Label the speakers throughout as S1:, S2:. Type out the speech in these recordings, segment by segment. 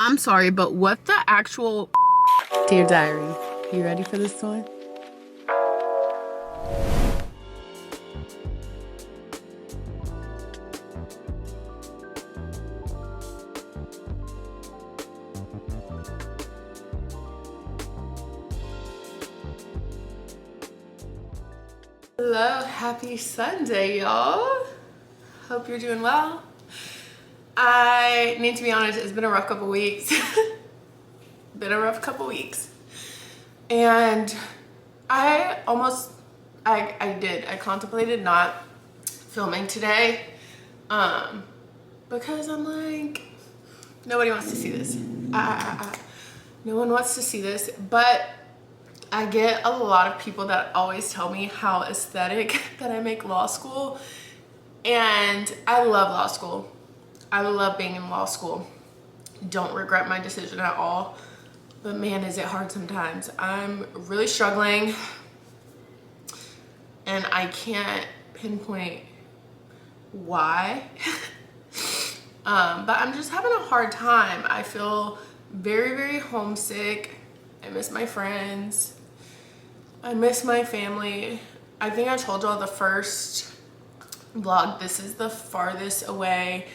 S1: I'm sorry, but what the actual... Dear Diary, you ready for this one? Hello, happy Sunday, y'all. Hope you're doing well. I need to be honest, it's been a rough couple weeks. And I contemplated not filming today because I'm like, nobody wants to see this. No one wants to see this, but I get a lot of people that always tell me how aesthetic that I make law school, and I love law school. I love being in law school. Don't regret my decision at all, but man, is it hard sometimes. I'm really struggling, and I can't pinpoint why, but I'm just having a hard time. I feel very, very homesick. I miss my friends. I miss my family. I think I told y'all the first vlog, this is the farthest away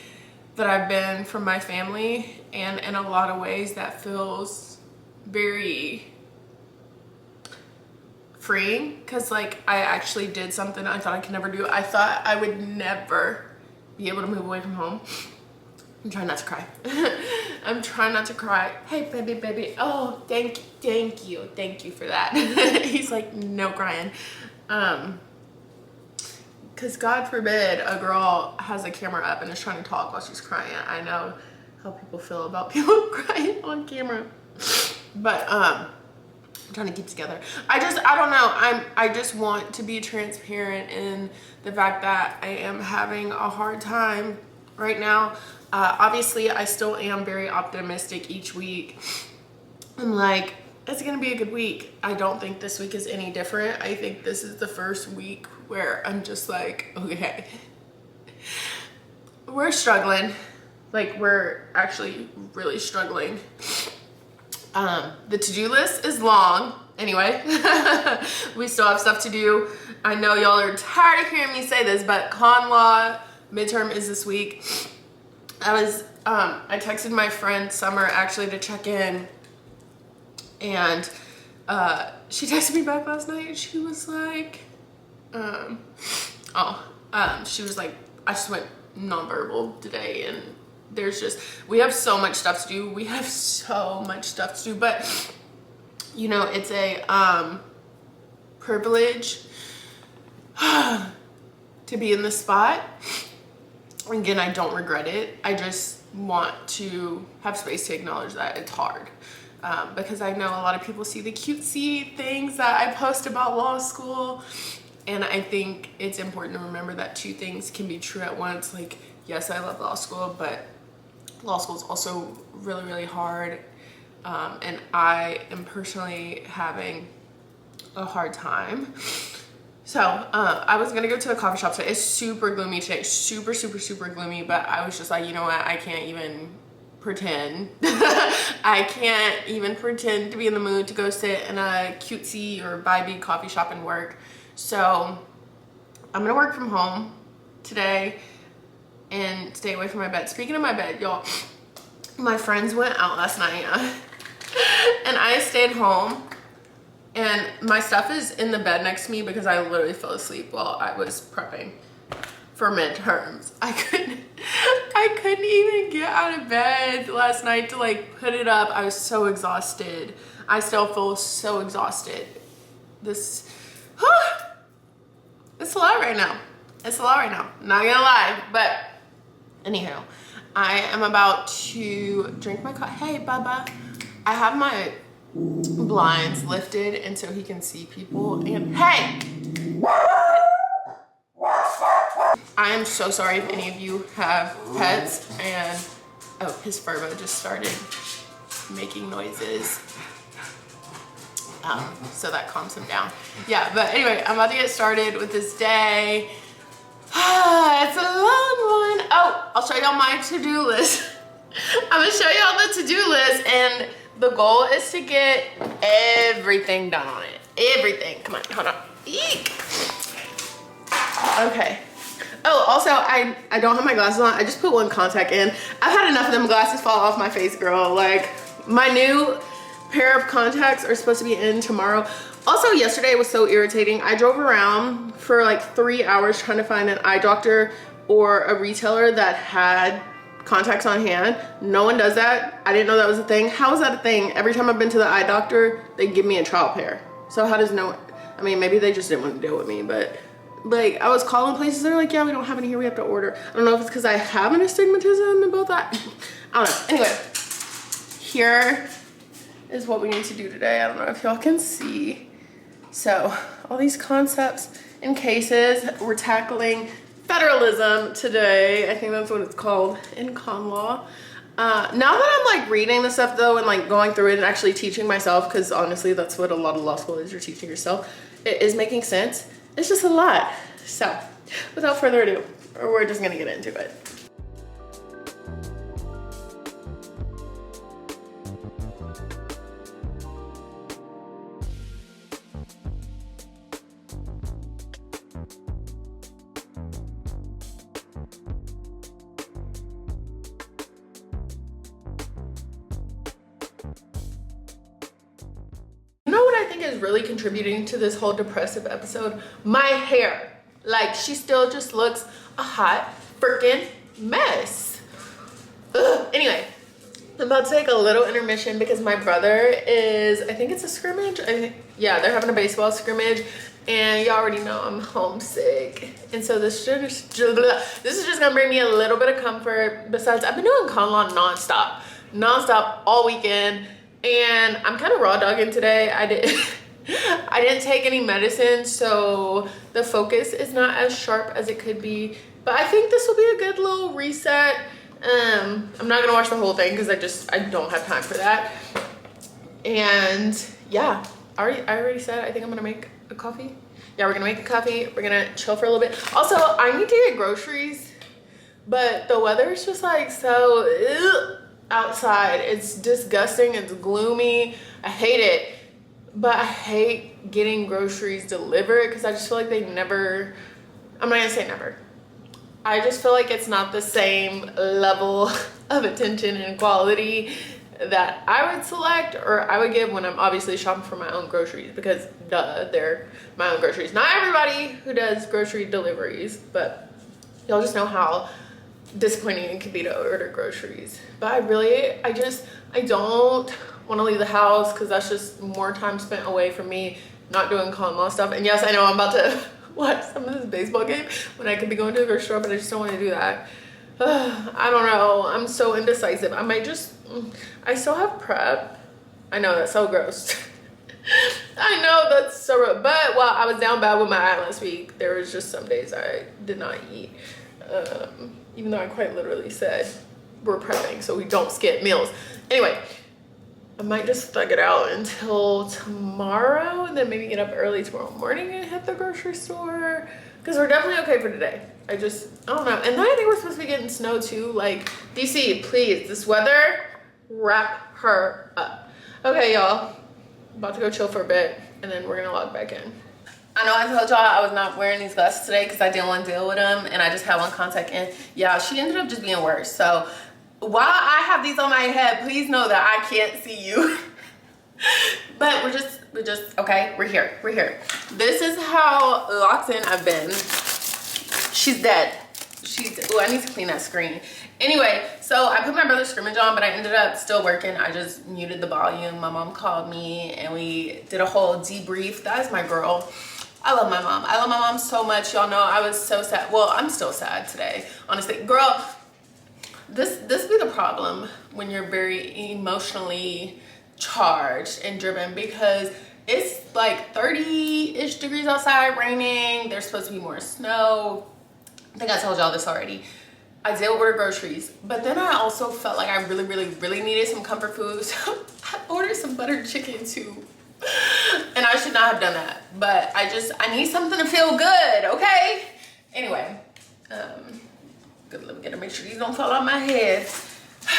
S1: that I've been from my family, and in a lot of ways that feels very freeing, because like I actually did something I thought I could never do. I thought I would never be able to move away from home. I'm trying not to cry. I'm trying not to cry. Hey, baby. Oh, thank you for that. He's like, no crying. Because God forbid a girl has a camera up and is trying to talk while she's crying. I know how people feel about people crying on camera. But I'm trying to keep together. I don't know. I just want to be transparent in the fact that I am having a hard time right now. Obviously, I still am very optimistic each week. I'm like, it's gonna be a good week. I don't think this week is any different. I think this is the first week where I'm just like, okay, we're struggling. Like, we're actually really struggling. The to-do list is long. Anyway, we still have stuff to do. I know y'all are tired of hearing me say this, but con law midterm is this week. I texted my friend Summer actually to check in, and she texted me back last night, and she was like, she was like, I just went nonverbal today, and we have so much stuff to do. But you know, it's a privilege to be in this spot. Again, I don't regret it. I just want to have space to acknowledge that it's hard. Because I know a lot of people see the cutesy things that I post about law school. And I think it's important to remember that two things can be true at once. Like, yes, I love law school, but law school is also really, really hard. And I am personally having a hard time. So I was gonna go to a coffee shop today. It's super gloomy today, super gloomy, but I was just like, you know what, I can't even pretend. I can't even pretend to be in the mood to go sit in a cutesy or vibey coffee shop and work. So I'm gonna work from home today and stay away from my bed. Speaking of my bed, y'all, my friends went out last night and I stayed home. And my stuff is in the bed next to me because I literally fell asleep while I was prepping for midterms. I couldn't even get out of bed last night to like put it up. I was so exhausted. I still feel so exhausted. It's a lot right now. Not gonna lie, but anyhow, I am about to drink my coffee. Hey, Bubba. I have my blinds lifted and so he can see people, and hey, I am so sorry if any of you have pets. And oh, his furbo just started making noises, so that calms him down. Yeah, but anyway, I'm about to get started with this day. It's a long one. Oh, I'll show y'all my to-do list. I'm gonna show y'all the to-do list and the goal is to get everything done on it. Everything. Come on, hold on. Eek. Okay. Oh, also, I don't have my glasses on. I just put one contact in. I've had enough of them glasses fall off my face, girl. Like, my new pair of contacts are supposed to be in tomorrow. Also, yesterday was so irritating. I drove around for like 3 hours trying to find an eye doctor or a retailer that had contacts on hand. No one does that. I didn't know that was a thing. How is that a thing? Every time I've been to the eye doctor, they give me a trial pair. So how does no one, I mean, maybe they just didn't want to deal with me, but like I was calling places, they're like, yeah, we don't have any here, we have to order. I don't know if it's because I have an astigmatism about that. I don't know. Anyway, here is what we need to do today. I don't know if y'all can see. So all these concepts and cases, we're tackling federalism today. I think that's what it's called in con law. Now that I'm like reading the stuff though and like going through it and actually teaching myself, because honestly that's what a lot of law school is, you're teaching yourself, it is making sense. It's just a lot. So without further ado, we're just gonna get into it. Is really contributing to this whole depressive episode, my hair. Like, she still just looks a hot freaking mess. Ugh. Anyway, I'm about to take a little intermission because my brother is, I think it's a scrimmage. Yeah, they're having a baseball scrimmage, and you already know I'm homesick, and so this is just gonna bring me a little bit of comfort. Besides, I've been doing con law nonstop all weekend. And I'm kind of raw dogging today. I didn't take any medicine, so the focus is not as sharp as it could be. But I think this will be a good little reset. I'm not gonna watch the whole thing because I don't have time for that. And yeah, I already said I think I'm gonna make a coffee. Yeah, we're gonna make a coffee. We're gonna chill for a little bit. Also, I need to get groceries, but the weather is just like so. Outside, it's disgusting, it's gloomy, I hate it, but I hate getting groceries delivered because I just feel like they never, I'm not gonna say never, I just feel like it's not the same level of attention and quality that I would select or I would give when I'm obviously shopping for my own groceries, because duh, they're my own groceries. Not everybody who does grocery deliveries, but y'all just know how disappointing it can be to order groceries. But I don't want to leave the house because that's just more time spent away from me not doing con law stuff. And yes, I know I'm about to watch some of this baseball game when I could be going to the grocery store, but I just don't want to do that. I don't know, I'm so indecisive. I still have prep. I know that's so gross. I know that's so rough, but while I was down bad with my eye last week, there was just some days I did not eat. Even though I quite literally said we're prepping so we don't skip meals. Anyway, I might just thug it out until tomorrow and then maybe get up early tomorrow morning and hit the grocery store, because we're definitely okay for today. I don't know. And then I think we're supposed to be getting snow too. Like, DC, please, this weather, wrap her up. Okay, y'all, about to go chill for a bit and then we're gonna log back in. I know I told y'all I was not wearing these glasses today because I didn't want to deal with them, and I just had one contact in. Yeah, she ended up just being worse. So while I have these on my head, please know that I can't see you. But we're just okay, we're here. This is how locked in I've been. She's dead. Oh, I need to clean that screen. Anyway, so I put my brother's scrimmage on, but I ended up still working. I just muted the volume. My mom called me and we did a whole debrief. That is my girl. I love my mom. I love my mom so much. Y'all know I was so sad. Well, I'm still sad today, honestly. Girl, this be the problem when you're very emotionally charged and driven, because it's like 30-ish degrees outside, raining. There's supposed to be more snow. I think I told y'all this already. I did order groceries, but then I also felt like I really needed some comfort food. So I ordered some buttered chicken too. And I should not have done that, but I need something to feel good, okay? Anyway, good, let me get to make sure these don't fall on my head.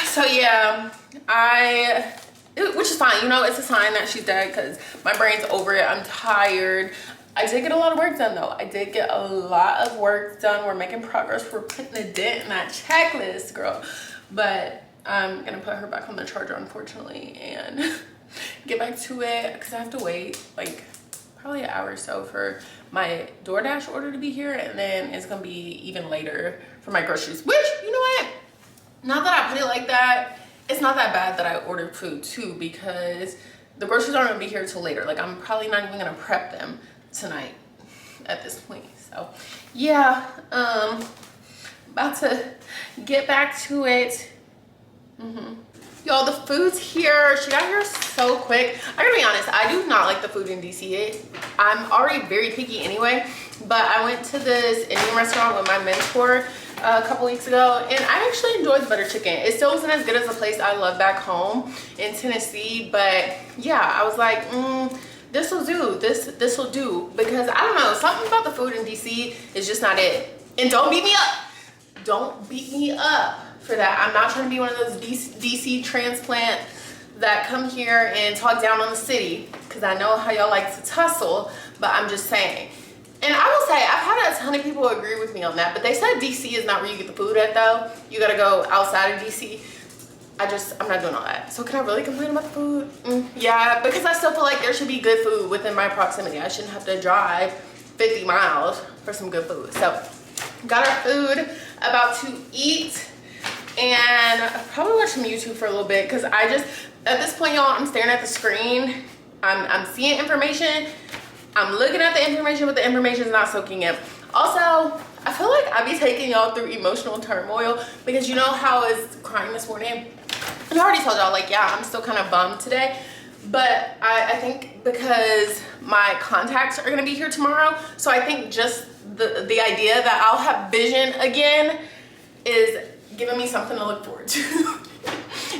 S1: So yeah, I which is fine. You know, it's a sign that she's dead because my brain's over it. I'm tired. I did get a lot of work done though. I did get a lot of work done. We're making progress. We're putting a dent in that checklist, girl. But I'm gonna put her back on the charger, unfortunately, and get back to it because I have to wait like probably an hour or so for my DoorDash order to be here, and then it's gonna be even later for my groceries, which, you know what, now that I put it like that, it's not that bad that I ordered food too, because the groceries aren't gonna be here till later. Like, I'm probably not even gonna prep them tonight at this point. So yeah, about to get back to it. Y'all, the food's here. She got here so quick. I gotta be honest, I do not like the food in DC. I'm already very picky anyway, but I went to this Indian restaurant with my mentor a couple weeks ago, and I actually enjoyed the butter chicken. It still wasn't as good as a place I love back home in Tennessee, but yeah, I was like, this will do. This will do, because I don't know, something about the food in DC is just not it. And don't beat me up. Don't beat me up for that. I'm not trying to be one of those DC transplant that come here and talk down on the city, because I know how y'all like to tussle, but I'm just saying. And I will say, I've had a ton of people agree with me on that, but they said DC is not where you get the food at though. You gotta go outside of DC. I'm not doing all that. So can I really complain about the food? Yeah, because I still feel like there should be good food within my proximity. I shouldn't have to drive 50 miles for some good food. So got our food, about to eat, and I'll probably watch some YouTube for a little bit, because I just, at this point, y'all, I'm staring at the screen. I'm seeing information. I'm looking at the information, but the information is not soaking in. Also, I feel like I be taking y'all through emotional turmoil, because you know how I was crying this morning? And I already told y'all, like, yeah, I'm still kind of bummed today. But I think because my contacts are gonna be here tomorrow, so I think just the idea that I'll have vision again is giving me something to look forward to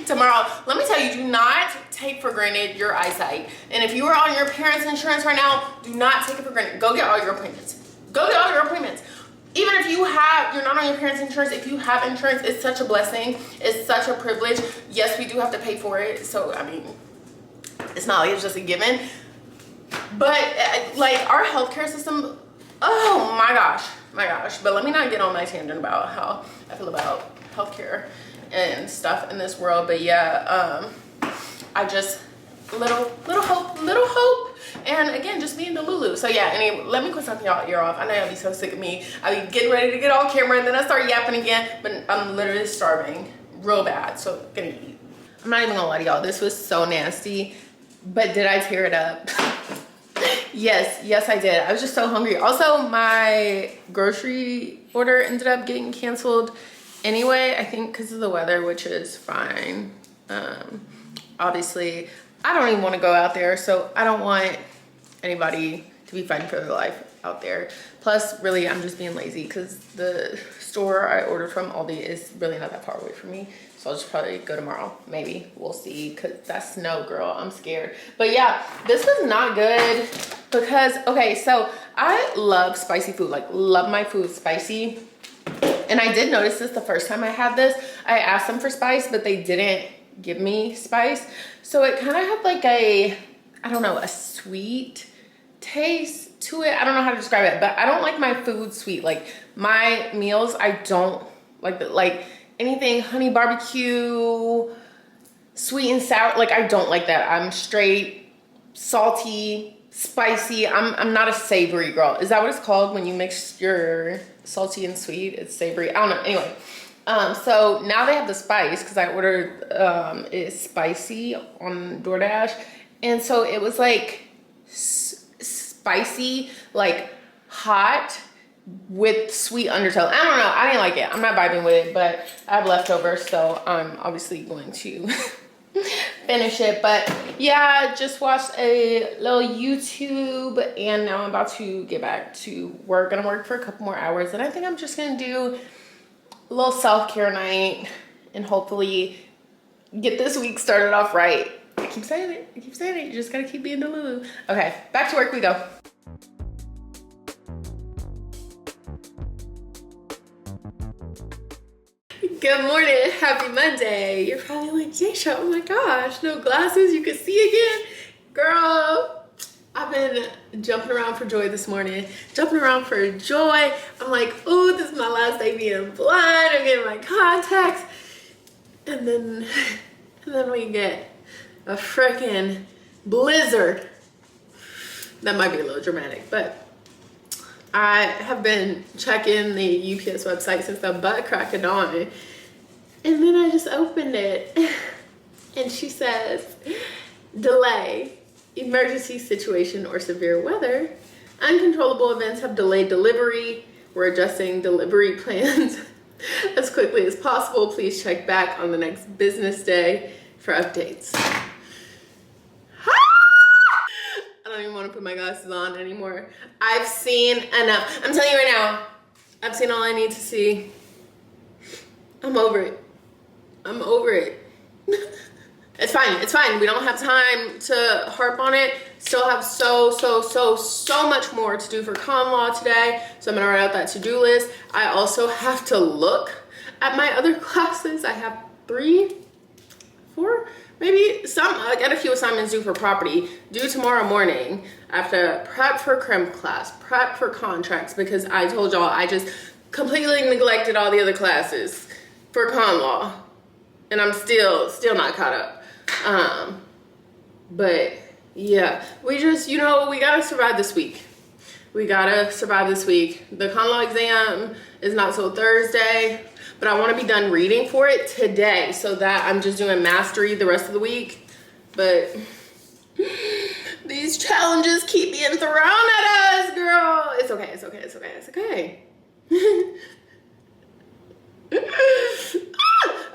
S1: tomorrow. Let me tell you, do not take for granted your eyesight. And if you are on your parents' insurance right now, do not take it for granted. Go get all your appointments. Go get all your appointments. Even if you're not on your parents' insurance, if you have insurance, it's such a blessing. It's such a privilege. Yes, we do have to pay for it. So, I mean, it's not like it's just a given. But like, our healthcare system, oh my gosh. But let me not get on my tangent about how I feel about healthcare and stuff in this world. But yeah, I just, little hope. And again, just being Delulu. So yeah, anyway, let me quit something y'all ear off. I know y'all be so sick of me. I be getting ready to get on camera, and then I start yapping again, but I'm literally starving real bad. So gonna eat. I'm not even gonna lie to y'all, this was so nasty, but did I tear it up? Yes, I did. I was just so hungry. Also, my grocery order ended up getting canceled anyway, I think because of the weather, which is fine. Obviously, I don't even want to go out there, so I don't want anybody to be fighting for their life out there. Plus, really, I'm just being lazy because the store I ordered from, Aldi, is really not that far away from me. So I'll just probably go tomorrow. Maybe. We'll see. Because that snow, girl. I'm scared. But yeah, this was not good because, okay, so I love spicy food. Like, love my food spicy. And I did notice this the first time I had this. I asked them for spice, but they didn't give me spice. So it kind of had like a, I don't know, a sweet taste to it. I don't know how to describe it, but I don't like my food sweet. Like, my meals, I don't like anything honey barbecue, sweet and sour. Like, I don't like that. I'm straight salty, spicy. I'm not a savory girl. Is that what it's called when you mix your salty and sweet? It's savory. I don't know. Anyway, so now they have the spice because I ordered it spicy on DoorDash, and so it was like spicy, like hot with sweet undertone. I don't know. I didn't like it. I'm not vibing with it, but I have leftovers, so I'm obviously going to finish it. But yeah, just watched a little YouTube, and now I'm about to get back to work. Gonna work for a couple more hours, and I think I'm just gonna do a little self-care night and hopefully get this week started off right. I keep saying it. You just gotta keep being Delulu. Okay, back to work we go. Good morning, happy Monday. You're probably like, Jaysha, oh my gosh, no glasses, you can see again? Girl, I've been jumping around for joy this morning. Jumping around for joy. I'm like, oh, this is my last day being blind. I'm getting my contacts. And then we get a freaking blizzard. That might be a little dramatic, but I have been checking the UPS website since the butt crack of dawn. And then I just opened it and she says, delay, emergency situation or severe weather. Uncontrollable events have delayed delivery. We're adjusting delivery plans as quickly as possible. Please check back on the next business day for updates. I don't even want to put my glasses on anymore. I've seen enough. I'm telling you right now, I've seen all I need to see. I'm over it. I'm over it. It's fine. It's fine. We don't have time to harp on it. Still have so much more to do for con law today. So I'm gonna write out that to-do list. I also have to look at my other classes. I have 3, 4, maybe some. I got a few assignments due for property due tomorrow morning. I have to prep for crimp class, prep for contracts, because I told y'all I just completely neglected all the other classes for con law. And I'm still not caught up. But yeah, we just, we gotta survive this week. We gotta survive this week. The con law exam is not till Thursday, but I wanna be done reading for it today so that I'm just doing mastery the rest of the week. But these challenges keep being thrown at us, girl. It's okay, it's okay, it's okay, it's okay.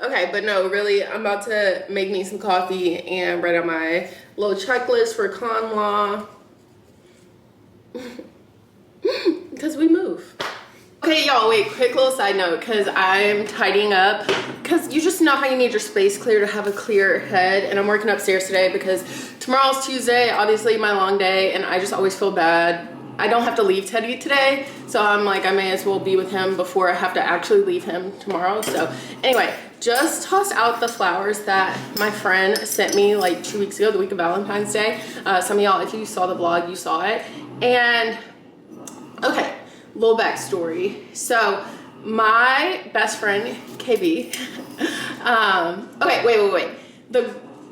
S1: Okay, but no, really, I'm about to make me some coffee and write out my little checklist for con law. Because we move. Okay, y'all, wait, quick little side note, because I'm tidying up. Because you just know how you need your space clear to have a clear head. And I'm working upstairs today because tomorrow's Tuesday, obviously my long day, and I just always feel bad. I don't have to leave Teddy today, so I'm like, I may as well be with him before I have to actually leave him tomorrow. So anyway, just tossed out the flowers that my friend sent me like 2 weeks ago, the week of Valentine's Day. Some of y'all, if you saw the vlog, you saw it. And okay, little backstory. So my best friend, KB, okay, wait.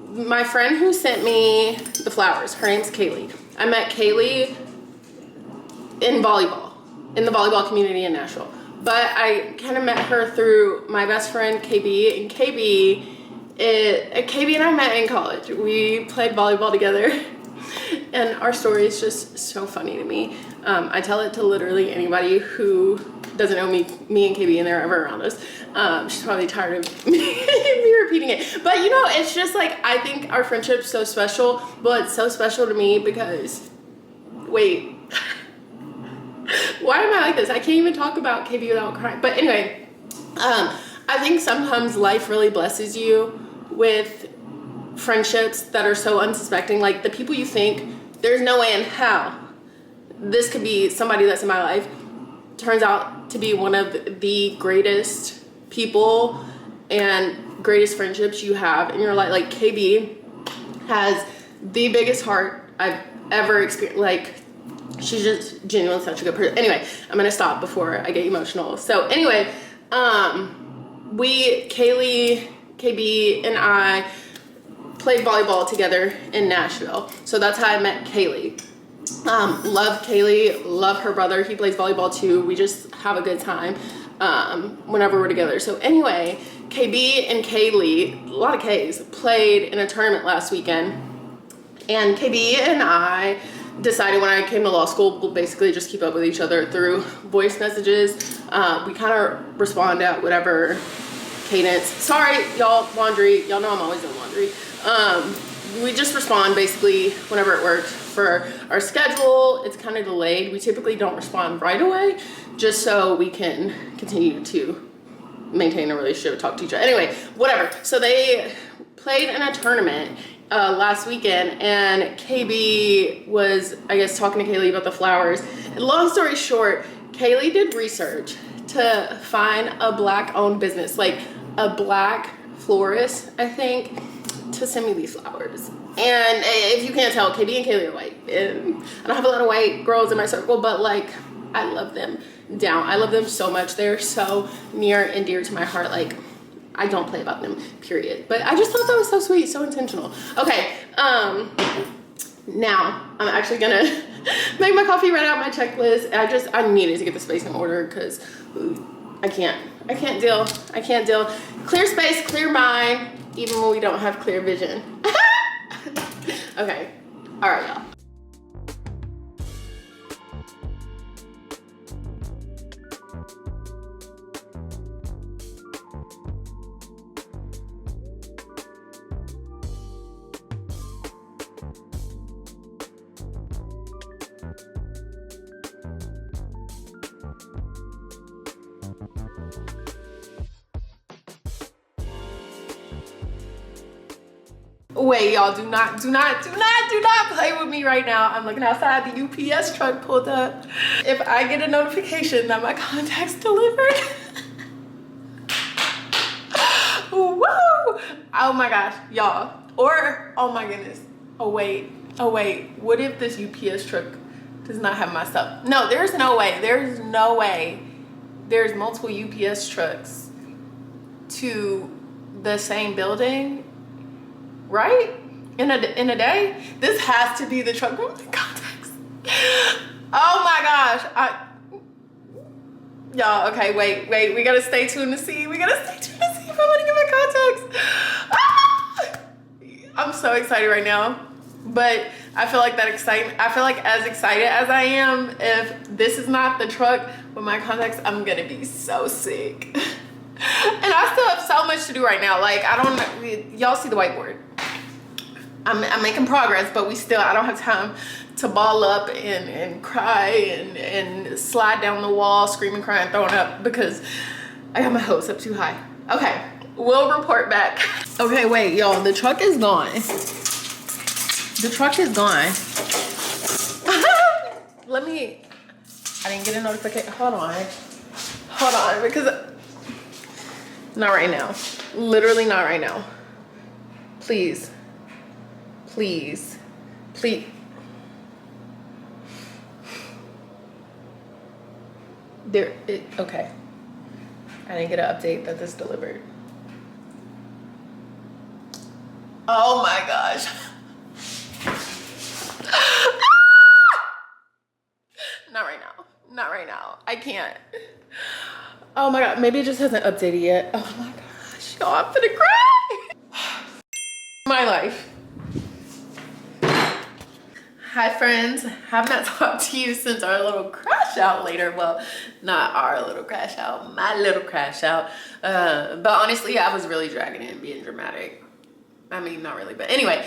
S1: My friend who sent me the flowers, her name's Kaylee. I met Kaylee in volleyball, in the volleyball community in Nashville. But I kind of met her through my best friend, KB, and KB and I met in college. We played volleyball together, and our story is just so funny to me. I tell it to literally anybody who doesn't know me and KB, and they're ever around us. She's probably tired of me repeating it. But it's just like, I think our friendship's so special. Well, it's so special to me because, wait, why am I like this? I can't even talk about KB without crying. But anyway, I think sometimes life really blesses you with friendships that are so unsuspecting. Like the people you think, there's no way in hell this could be somebody that's in my life, turns out to be one of the greatest people and greatest friendships you have in your life. Like KB has the biggest heart I've ever experienced. Like, she's just genuinely such a good person. Anyway, I'm gonna stop before I get emotional. So anyway, Kaylee, KB, and I played volleyball together in Nashville. So that's how I met Kaylee. Love Kaylee, love her brother. He plays volleyball too. We just have a good time whenever we're together. So anyway, KB and Kaylee, a lot of K's, played in a tournament last weekend. And KB and I decided when I came to law school, we'll basically just keep up with each other through voice messages. We kind of respond at whatever cadence. Sorry, y'all, laundry. Y'all know I'm always doing laundry. We just respond basically whenever it works. For our schedule, it's kind of delayed. We typically don't respond right away, just so we can continue to maintain a relationship, talk to each other. Anyway, whatever. So they played in a tournament last weekend, and KB was, I guess, talking to Kaylee about the flowers. And long story short, Kaylee did research to find a Black-owned business, like a black florist, I think, to send me these flowers. And if you can't tell, KB and Kaylee are white. And I don't have a lot of white girls in my circle, but like, I love them down. I love them so much. They're so near and dear to my heart. Like, I don't play about them, period. But I just thought that was so sweet, so intentional. Okay, now I'm actually gonna make my coffee, write out my checklist. I needed to get the space in order because I can't deal. Clear space, clear mind, even when we don't have clear vision. Okay, all right, y'all. Wait, y'all, do not play with me right now. I'm looking outside, the UPS truck pulled up. If I get a notification that my contact's delivered, woo! Oh my gosh, y'all. Or, oh my goodness. Oh wait, what if this UPS truck does not have my stuff? No, there's no way. There's multiple UPS trucks to the same building. Right? In a day? This has to be the truck with the contacts. Oh my gosh. Y'all, okay, wait. We gotta stay tuned to see. If I'm gonna get my contacts. Ah! I'm so excited right now. But I feel like as excited as I am, if this is not the truck with my contacts, I'm gonna be so sick. And I still have so much to do right now. Like, y'all see the whiteboard. I'm making progress, but I don't have time to ball up and cry and slide down the wall, screaming, crying, throwing up because I got my hopes up too high. Okay, we'll report back. Okay, wait, y'all, the truck is gone. I didn't get a notification. Hold on, because not right now. Literally not right now. Please. Okay. I didn't get an update that this delivered. Oh my gosh. Not right now. I can't. Oh my God, maybe it just hasn't updated yet. Oh my gosh, y'all, I'm gonna cry. My life. Hi friends, have not talked to you since our little crash out later. Well, not our little crash out, my little crash out. But honestly, I was really dragging it and being dramatic. I mean, not really, but anyway.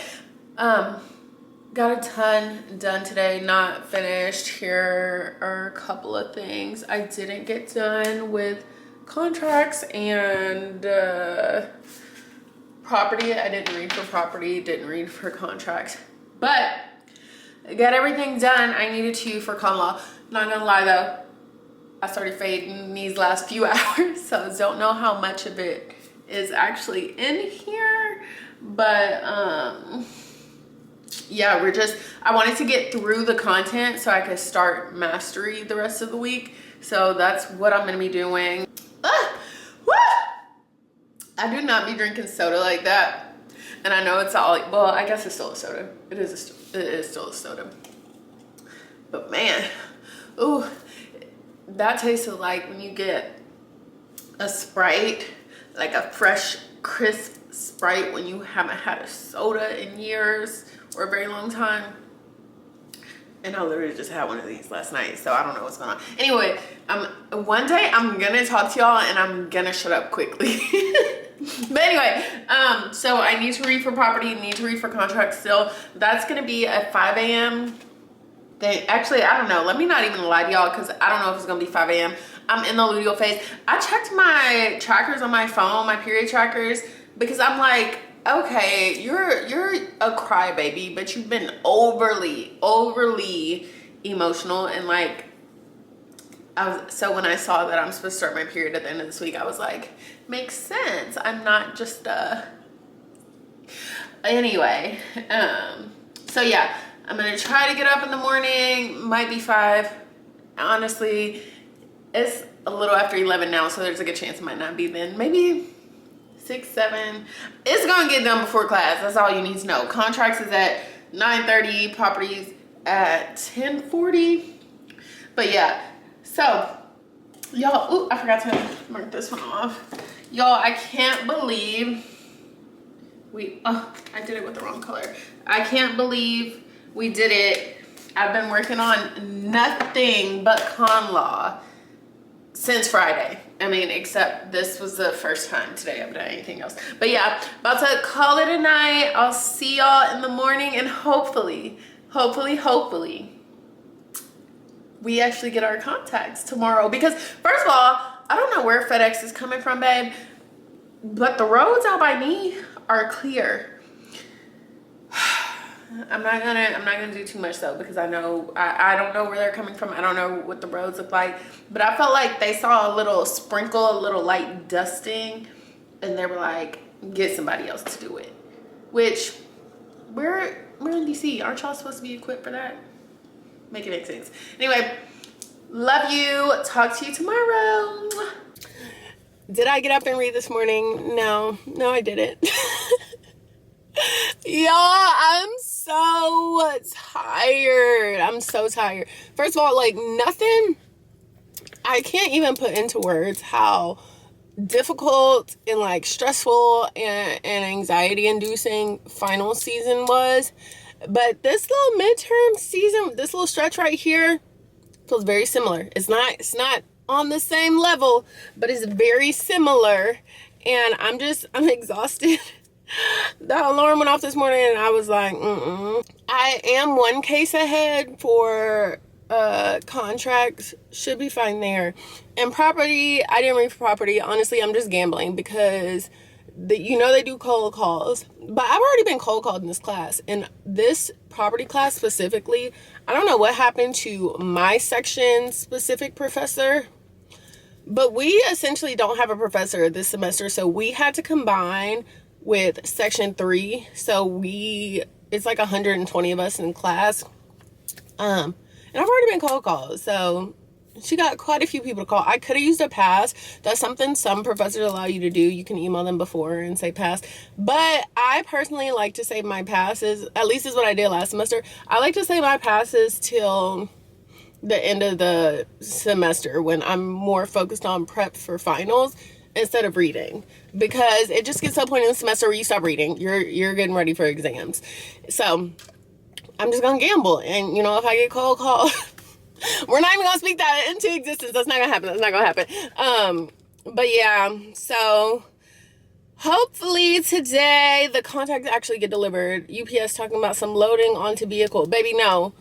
S1: Got a ton done today, not finished. Here are a couple of things I didn't get done with contracts and property. I didn't read for property, didn't read for contracts, but I got everything done I needed to for common law. Not gonna lie though, I started fading these last few hours, so don't know how much of it is actually in here, but yeah, I wanted to get through the content so I could start mastery the rest of the week. So that's what I'm gonna be doing. I do not be drinking soda like that. And I know it's all, well, I guess it's still a soda. It is still a soda. But man, ooh, that tasted like when you get a Sprite, like a fresh, crisp Sprite when you haven't had a soda in years or a very long time. And I literally just had one of these last night, so I don't know what's going on. Anyway, one day I'm gonna talk to y'all and I'm gonna shut up quickly. But anyway, so I need to read for property, need to read for contracts still. That's gonna be a 5 a.m. thing. Actually, I don't know. Let me not even lie to y'all because I don't know if it's gonna be 5 a.m. I'm in the luteal phase. I checked my trackers on my phone, my period trackers, because I'm like, okay, you're a crybaby, but you've been overly emotional, and like So when I saw that I'm supposed to start my period at the end of this week, I was like, makes sense. I'm not just anyway. So yeah, I'm gonna try to get up in the morning. Might be 5. Honestly, it's a little after 11 now, so there's a good chance it might not be then. Maybe 6, 7. It's gonna get done before class. That's all you need to know. Contracts is at 9:30, properties at 10:40. But yeah, so y'all, ooh, I forgot to mark this one off. Y'all, I can't believe I did it with the wrong color. I can't believe we did it. I've been working on nothing but con law since Friday. I mean, except this was the first time today I've done anything else. But yeah, about to call it a night. I'll see y'all in the morning, and hopefully, we actually get our contacts tomorrow. Because first of all, I don't know where FedEx is coming from, babe, but the roads out by me are clear. I'm not gonna do too much though, because I know I don't know where they're coming from. I don't know what the roads look like, but I felt like they saw a little sprinkle, a little light dusting, and they were like, get somebody else to do it. Which we're in DC. Aren't y'all supposed to be equipped for that? Make it make sense. Anyway, love you. Talk to you tomorrow. Did I get up and read this morning? No, I didn't. Y'all, I'm so tired. I'm so tired. First of all, like, nothing, I can't even put into words how difficult and like stressful and anxiety inducing final season was. But this little midterm season, this little stretch right here feels very similar. It's not on the same level, but it's very similar. And I'm exhausted. The alarm went off this morning and I was like, I am one case ahead for contracts. Should be fine there. And property, I didn't read for property. Honestly, I'm just gambling because they do cold calls. But I've already been cold called in this class. And this property class specifically, I don't know what happened to my section specific professor. But we essentially don't have a professor this semester. So we had to combine with section 3. So it's like 120 of us in class. And I've already been cold called. So she got quite a few people to call. I could have used a pass. That's something some professors allow you to do. You can email them before and say pass. But I personally like to save my passes. At least is what I did last semester. I like to save my passes till the end of the semester when I'm more focused on prep for finals instead of reading, because it just gets to a point in the semester where you stop reading. You're getting ready for exams. So I'm just gonna gamble, and if I get cold call, we're not even gonna speak that into existence. That's not gonna happen. But yeah, so hopefully today the contacts actually get delivered. UPS talking about some loading onto vehicle. Baby, no.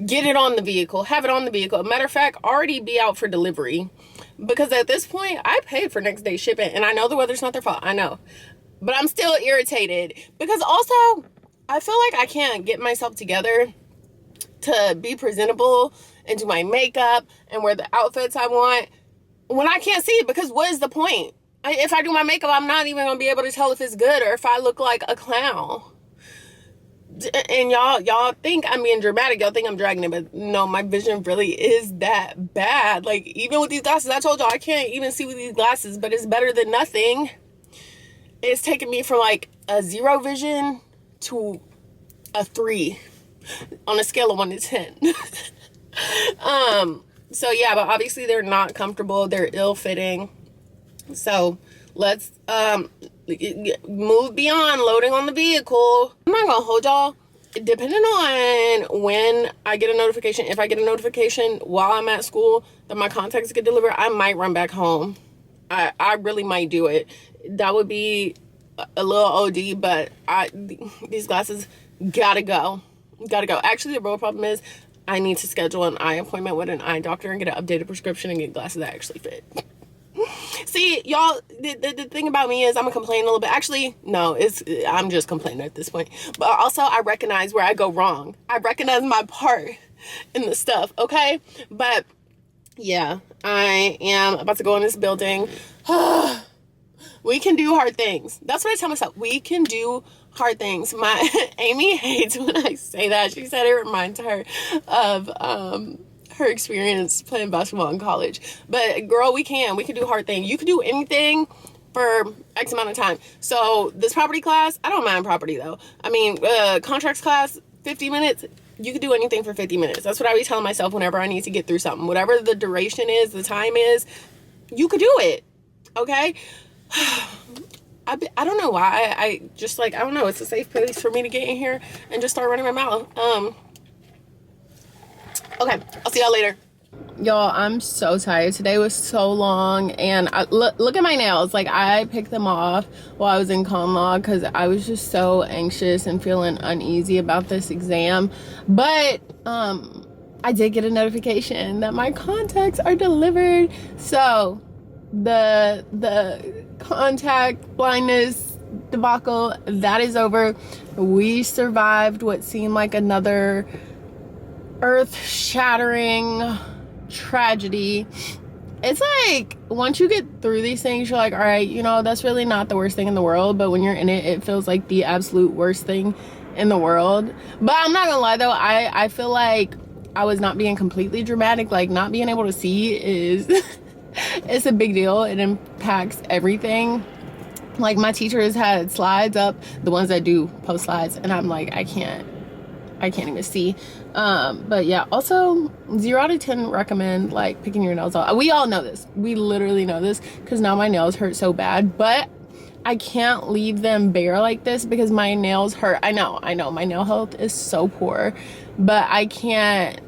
S1: Get it on the vehicle. Have it on the vehicle. Matter of fact, already be out for delivery. Because at this point, I paid for next day shipping. And I know the weather's not their fault. I know. But I'm still irritated. Because also, I feel like I can't get myself together to be presentable and do my makeup and wear the outfits I want when I can't see it. Because what is the point? If I do my makeup, I'm not even going to be able to tell if it's good or if I look like a clown. And y'all think I'm being dramatic. Y'all think I'm dragging it, but no, my vision really is that bad. Like, even with these glasses, I told y'all I can't even see with these glasses, but it's better than nothing. It's taken me from like a 0 vision to a 3 on a scale of 1 to 10. So yeah, but obviously they're not comfortable. They're ill-fitting. So let's move beyond loading on the vehicle. I'm not gonna hold y'all. Depending on when I get a notification, if I get a notification while I'm at school that my contacts get delivered, I might run back home. I really might do it. That would be a little OD, but these glasses gotta go. Actually, the real problem is I need to schedule an eye appointment with an eye doctor and get an updated prescription and get glasses that actually fit. See, y'all, the thing about me is I'm gonna complain a little bit. Actually, no, I'm just complaining at this point. But also, I recognize where I go wrong. I recognize my part in the stuff, okay? But Yeah, I am about to go in this building. We can do hard things. That's what I tell myself. We can do hard things. My Amy hates when I say that. She said it reminds her of her experience playing basketball in college. But girl, we can do hard things. You can do anything for X amount of time. So this property class, I don't mind property though. I mean, contracts class, 50 minutes. You could do anything for 50 minutes. That's what I be telling myself whenever I need to get through something. Whatever the duration is, the time is, you could do it. Okay? I don't know why. I just like, I don't know. It's a safe place for me to get in here and just start running my mouth. Okay. I'll see y'all later. Y'all, I'm so tired. Today was so long, and look at my nails. Like, I picked them off while I was in con law because I was just so anxious and feeling uneasy about this exam. But I did get a notification that my contacts are delivered. So the contact blindness debacle, that is over. We survived what seemed like another earth-shattering tragedy. It's like, once you get through these things, you're like, all right, you know, that's really not the worst thing in the world. But when you're in it, it feels like the absolute worst thing in the world. But I'm not gonna lie though, I feel like I was not being completely dramatic. Like, not being able to see is it's a big deal. It impacts everything. Like, my teachers had slides up, the ones that do post slides, and I'm like, I can't even see. But yeah, also 0 out of 10 recommend like picking your nails off. We all know this. We literally know this because now my nails hurt so bad, but I can't leave them bare like this because my nails hurt. I know my nail health is so poor, but I can't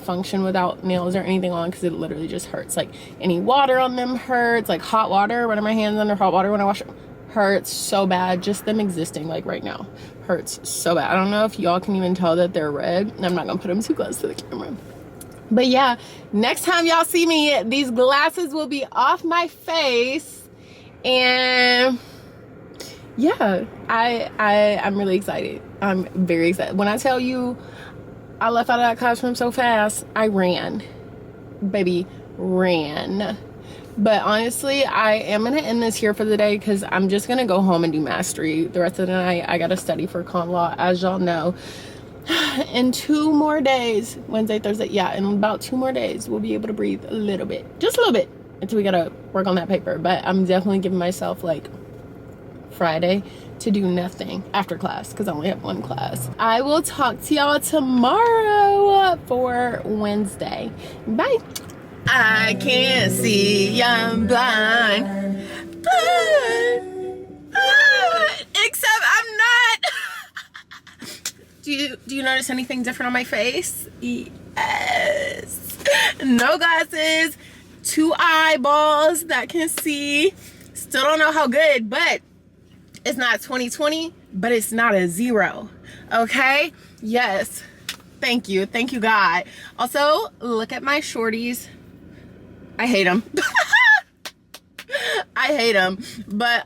S1: function without nails or anything on because it literally just hurts. Like, any water on them hurts. Like, hot water, running my hands under hot water when I wash them hurts so bad. Just them existing like right now hurts so bad. I don't know if y'all can even tell that they're red. I'm not gonna put them too close to the camera, but yeah, next time y'all see me, these glasses will be off my face. And yeah, I'm really excited. I'm very excited. When I tell you I left out of that classroom so fast, I ran, baby, ran. But honestly, I am going to end this here for the day because I'm just going to go home and do mastery the rest of the night. I got to study for con law, as y'all know. In 2 more days, Wednesday, Thursday, yeah, in about 2 more days, we'll be able to breathe a little bit. Just a little bit until we got to work on that paper. But I'm definitely giving myself, like, Friday to do nothing after class because I only have 1 class. I will talk to y'all tomorrow for Wednesday. Bye. I can't see, I'm blind. Except I'm not. Do you notice anything different on my face? Yes. No glasses, 2 eyeballs that can see. Still don't know how good, but it's not 20/20, but it's not a 0. Okay? Yes. Thank you, God. Also, look at my shorties. I hate them. I hate them. But,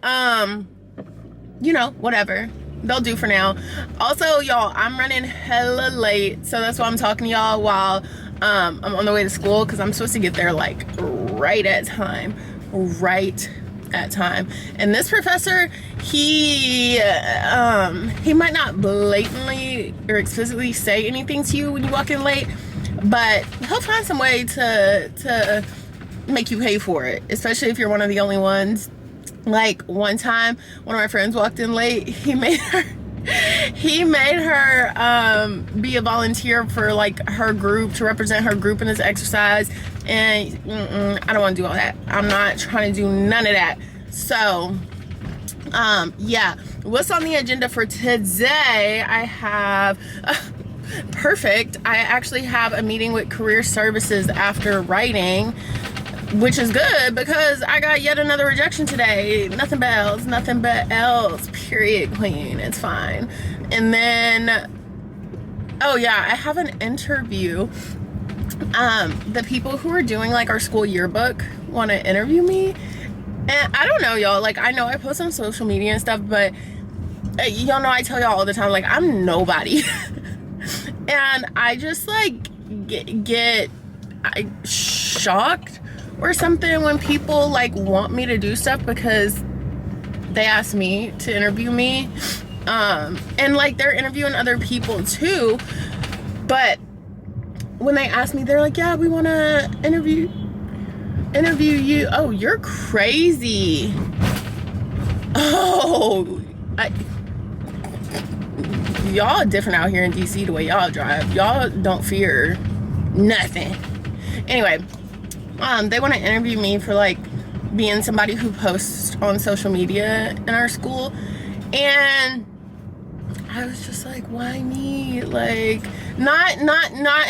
S1: you know, whatever. They'll do for now. Also, y'all, I'm running hella late. So that's why I'm talking to y'all while I'm on the way to school. Because I'm supposed to get there, like, right at time. Right at time. And this professor, he might not blatantly or explicitly say anything to you when you walk in late. But he'll find some way to make you pay for it, especially if you're one of the only ones. Like, one time one of my friends walked in late. He made her be a volunteer for like her group, to represent her group in this exercise, and I don't want to do all that. I'm not trying to do none of that. So yeah, what's on the agenda for today? I have perfect, I actually have a meeting with career services after writing, which is good because I got yet another rejection today. Nothing but else, period, queen. It's fine. And then, oh yeah, I have an interview. The people who are doing like our school yearbook want to interview me. And I don't know, y'all, like, I know I post on social media and stuff, but y'all know I tell y'all all the time, like, I'm nobody. And I just like get shocked or something when people like want me to do stuff because they asked me to interview me. And like they're interviewing other people too, but when they ask me, they're like, yeah, we want to interview you. Oh, you're crazy. Oh, y'all different out here in DC the way y'all drive. Y'all don't fear nothing. Anyway, they want to interview me for like being somebody who posts on social media in our school, and I was just like, why me? Like, not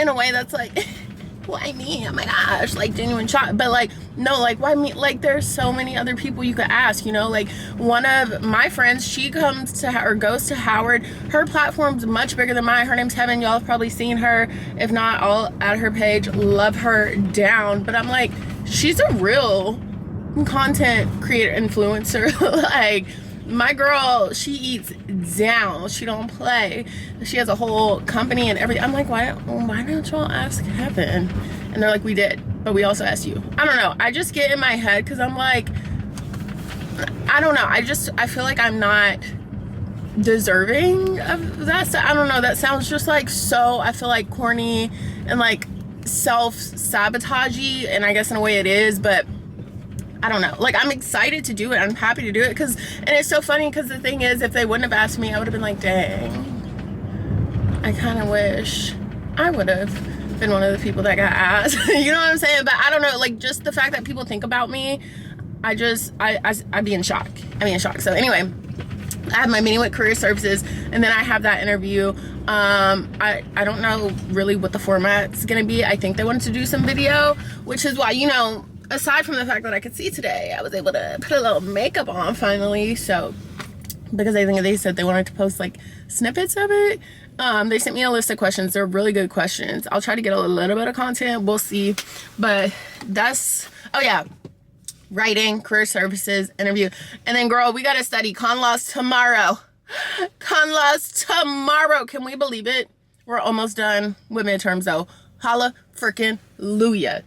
S1: in a way that's like, why me? Oh my gosh, like genuine shock. But like, no, like why me? Like there's so many other people you could ask, you know, like one of my friends, she comes to or goes to Howard. Her platform's much bigger than mine. Her name's Heaven. Y'all have probably seen her. If not, I'll add her page. Love her down. But I'm like, she's a real content creator influencer. Like, my girl, she eats down. She don't play. She has a whole company and everything. I'm like, why don't y'all ask Heaven? And they're like, we did, but we also asked you. I don't know. I just get in my head because I'm like, I don't know. I feel like I'm not deserving of that stuff. I don't know. That sounds just like so, I feel like corny and like self-sabotagey, and I guess in a way it is, but I don't know. Like, I'm excited to do it. I'm happy to do it and it's so funny because the thing is, if they wouldn't have asked me, I would have been like, dang, I kind of wish I would have been one of the people that got asked. You know what I'm saying? But I don't know, like just the fact that people think about me, I'd be in shock. I'd be in shock. So anyway, I have my meeting with career services, and then I have that interview. I don't know really what the format's gonna be. I think they wanted to do some video, which is why, you know, aside from the fact that I could see today, I was able to put a little makeup on finally. So because I think they said they wanted to post like snippets of it, they sent me a list of questions. They're really good questions. I'll try to get a little bit of content, we'll see. But that's, oh yeah, writing, career services, interview, and then girl, we gotta study con laws tomorrow. Con laws tomorrow. Can we believe it? We're almost done with midterms though. Holla freaking Luya.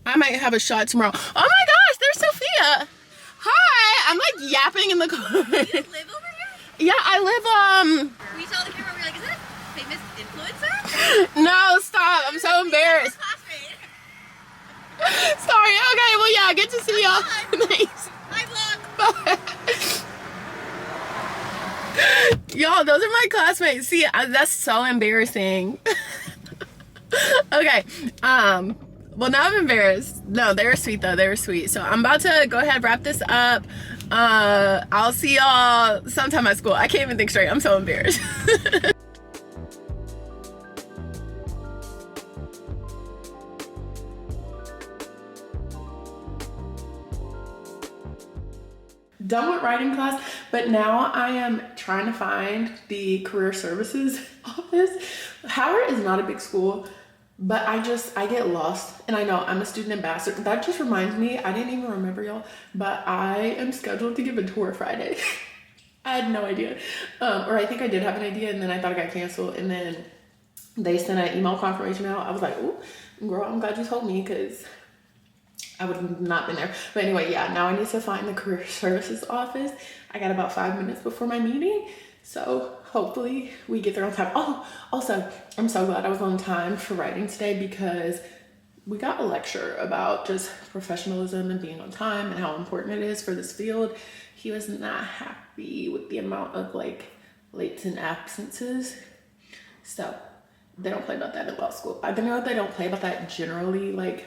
S1: I might have a shot tomorrow. Oh my gosh, there's Sophia. Hi, I'm like yapping in the car.
S2: Do you live over here?
S1: Yeah, I live,
S2: We saw the camera, we were like, is that a famous influencer?
S1: No, stop, I'm so embarrassed. Sorry, okay, well yeah, good to see y'all. Thanks.
S2: Hi, vlog.
S1: Bye. Y'all, those are my classmates. See, that's so embarrassing. Okay, well, now I'm embarrassed. No, they were sweet though. They were sweet. So I'm about to go ahead and wrap this up. I'll see y'all sometime at school. I can't even think straight. I'm so embarrassed. Done with writing class, but now I am trying to find the career services office. Howard is not a big school, but I get lost, and I know I'm a student ambassador. That just reminds me, I didn't even remember y'all, but I am scheduled to give a tour Friday. I had no idea, or I think I did have an idea, and then I thought it got canceled, and then they sent an email confirmation out. I was like, ooh, girl, I'm glad you told me, because I would have not been there. But anyway, yeah, now I need to find the career services office. I got about 5 minutes before my meeting, so hopefully we get there on time. Oh, also, I'm so glad I was on time for writing today, because we got a lecture about just professionalism and being on time and how important it is for this field. He was not happy with the amount of like lates and absences. So they don't play about that in law school. I don't know if they don't play about that generally, like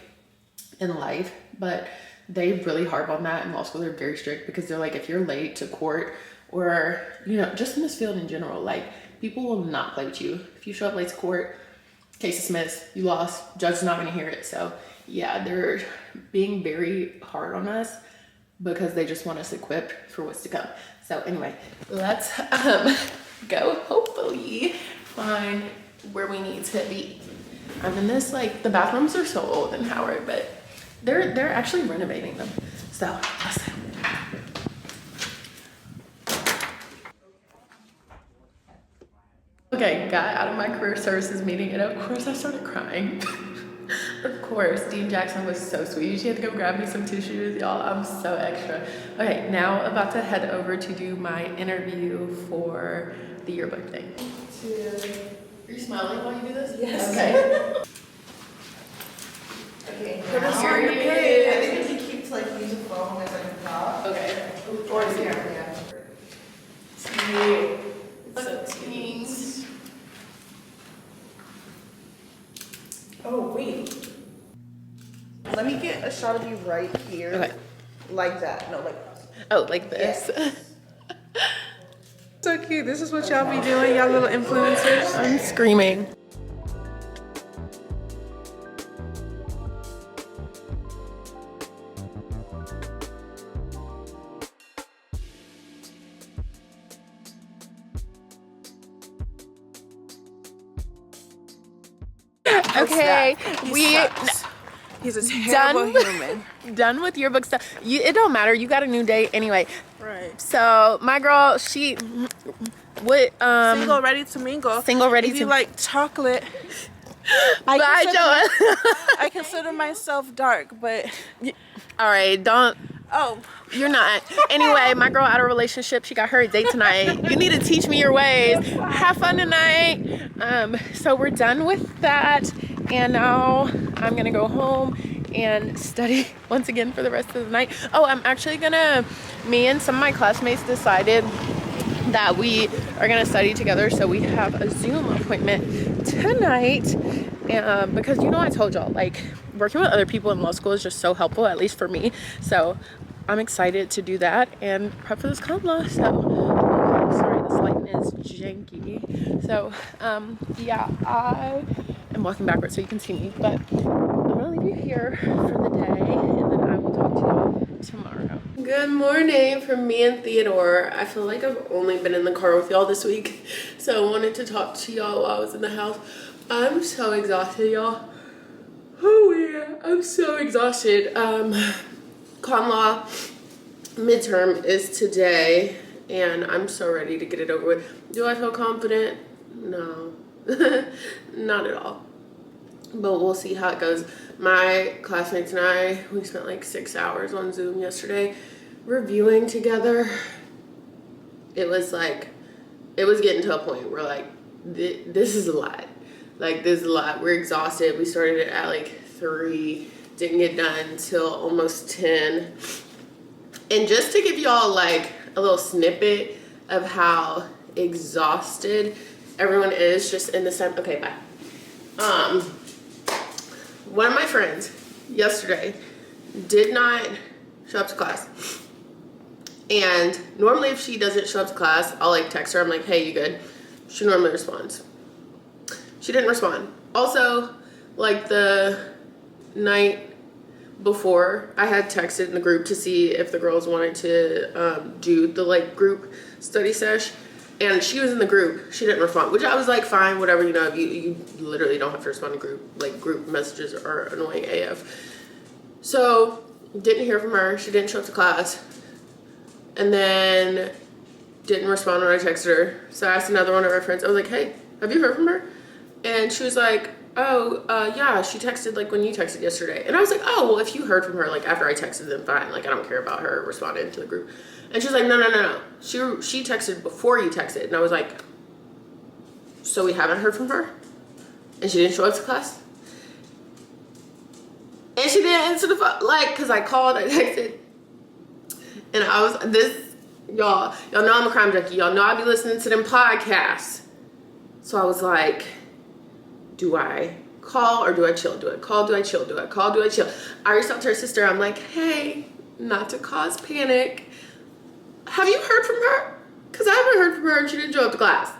S1: in life, but they really harp on that in law school. They're very strict, because they're like, if you're late to court, or you know, just in this field in general, like people will not play with you. If you show up late to court, case dismissed, you lost, judge's not going to hear it. So yeah, they're being very hard on us because they just want us equipped for what's to come. So anyway, let's go hopefully find where we need to be. I'm in this, like, the bathrooms are so old in Howard, but they're actually renovating them. So let's go. Okay, got out of my career services meeting, and of course I started crying. Of course, Dean Jackson was so sweet. She had to go grab me some tissues, y'all. I'm so extra. Okay, now about to head over to do my interview for the yearbook thing. Are you smiling while you do this?
S3: Yes.
S1: Okay. Okay,
S3: Put us
S1: now
S3: on the
S1: you're
S3: page. I
S1: in.
S3: think if you keep like use a phone as like a prop.
S1: Okay.
S3: Or yeah.
S1: Cute. So cute.
S3: Oh wait. Let me get a shot of you right here.
S1: Okay.
S3: Like that. No, like.
S1: Oh, like this.
S3: So cute. This is what y'all be doing, y'all little influencers.
S1: I'm screaming. Okay,
S3: He's a terrible human.
S1: done with yearbook stuff. It don't matter. You got a new date anyway.
S3: Right.
S1: So my girl, single,
S3: Ready to mingle.
S1: Single, ready
S3: if
S1: to-
S3: you like chocolate. I consider myself dark, but
S1: All right, don't.
S3: oh,
S1: You're not. Anyway, my girl out of a relationship. She got her a date tonight. You need to teach me your ways. Have fun tonight. So we're done with that, and now I'm gonna go home and study once again for the rest of the night. Oh, I'm actually me and some of my classmates decided that we are gonna study together, so we have a Zoom appointment tonight. Because I told y'all, like, working with other people in law school is just so helpful, at least for me. So I'm excited to do that and prep for this common law. So sorry, this lighting is janky. So yeah, I am walking backwards so you can see me, but I'm gonna leave you here for the day, and then I will talk to y'all tomorrow. Good morning from me and Theodore. I feel like I've only been in the car with y'all this week, so I wanted to talk to y'all while I was in the house. I'm so exhausted, y'all. Oh yeah, I'm so exhausted. Con law midterm is today, and I'm so ready to get it over with. Do I feel confident? No, not at all. But we'll see how it goes. My classmates and I, we spent like 6 hours on Zoom yesterday reviewing together. It was getting to a point where like, this is a lot. Like, this is a lot. We're exhausted. We started it at like 3, didn't get done till almost 10. And just to give y'all like a little snippet of how exhausted everyone is just in the same, okay, bye. One of my friends yesterday did not show up to class. And normally if she doesn't show up to class, I'll like text her. I'm like, hey, you good? She normally responds. She didn't respond. Also, like the night before, I had texted in the group to see if the girls wanted to do the like group study sesh, and she was in the group. She didn't respond, which I was like, fine, whatever, you literally don't have to respond to group messages are annoying AF. So didn't hear from her. She didn't show up to class, and then didn't respond when I texted her. So I asked another one of our friends. I was like, hey, have you heard from her? And she was like, oh, yeah, she texted like when you texted yesterday. And I was like, oh, well, if you heard from her like after I texted, then fine. Like, I don't care about her responding to the group. And she was like, no. She texted before you texted. And I was like, so we haven't heard from her? And she didn't show up to class? And she didn't answer the phone. Like, because I called, I texted. And I was, y'all know I'm a crime junkie. Y'all know I be listening to them podcasts. So I was like, do I call or do I chill? Do I call? Do I chill? Do I call? Do I chill? I reached out to her sister. I'm like, hey, not to cause panic, have you heard from her? Because I haven't heard from her and she didn't show up to class.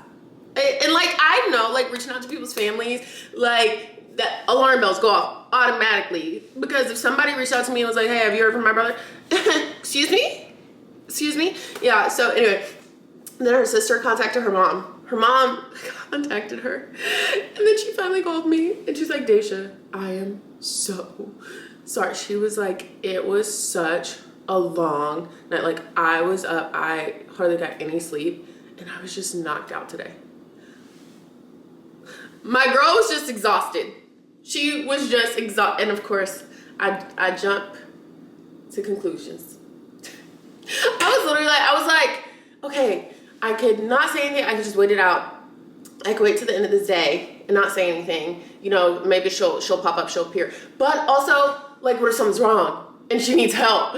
S1: And like, I know, like, reaching out to people's families, like, that alarm bells go off automatically. Because if somebody reached out to me and was like, hey, have you heard from my brother? Excuse me? Yeah, so anyway, then her sister contacted her mom. Her mom contacted her, and then she finally called me, and she's like, Daisha, I am so sorry. She was like, it was such a long night. Like, I was up, I hardly got any sleep, and I was just knocked out today. My girl was just exhausted. She was just exhausted. And of course, I jump to conclusions. I was like, okay, I could not say anything. I could just wait it out. I could wait to the end of this day and not say anything. You know, maybe she'll pop up, she'll appear. But also, like, what if something's wrong and she needs help?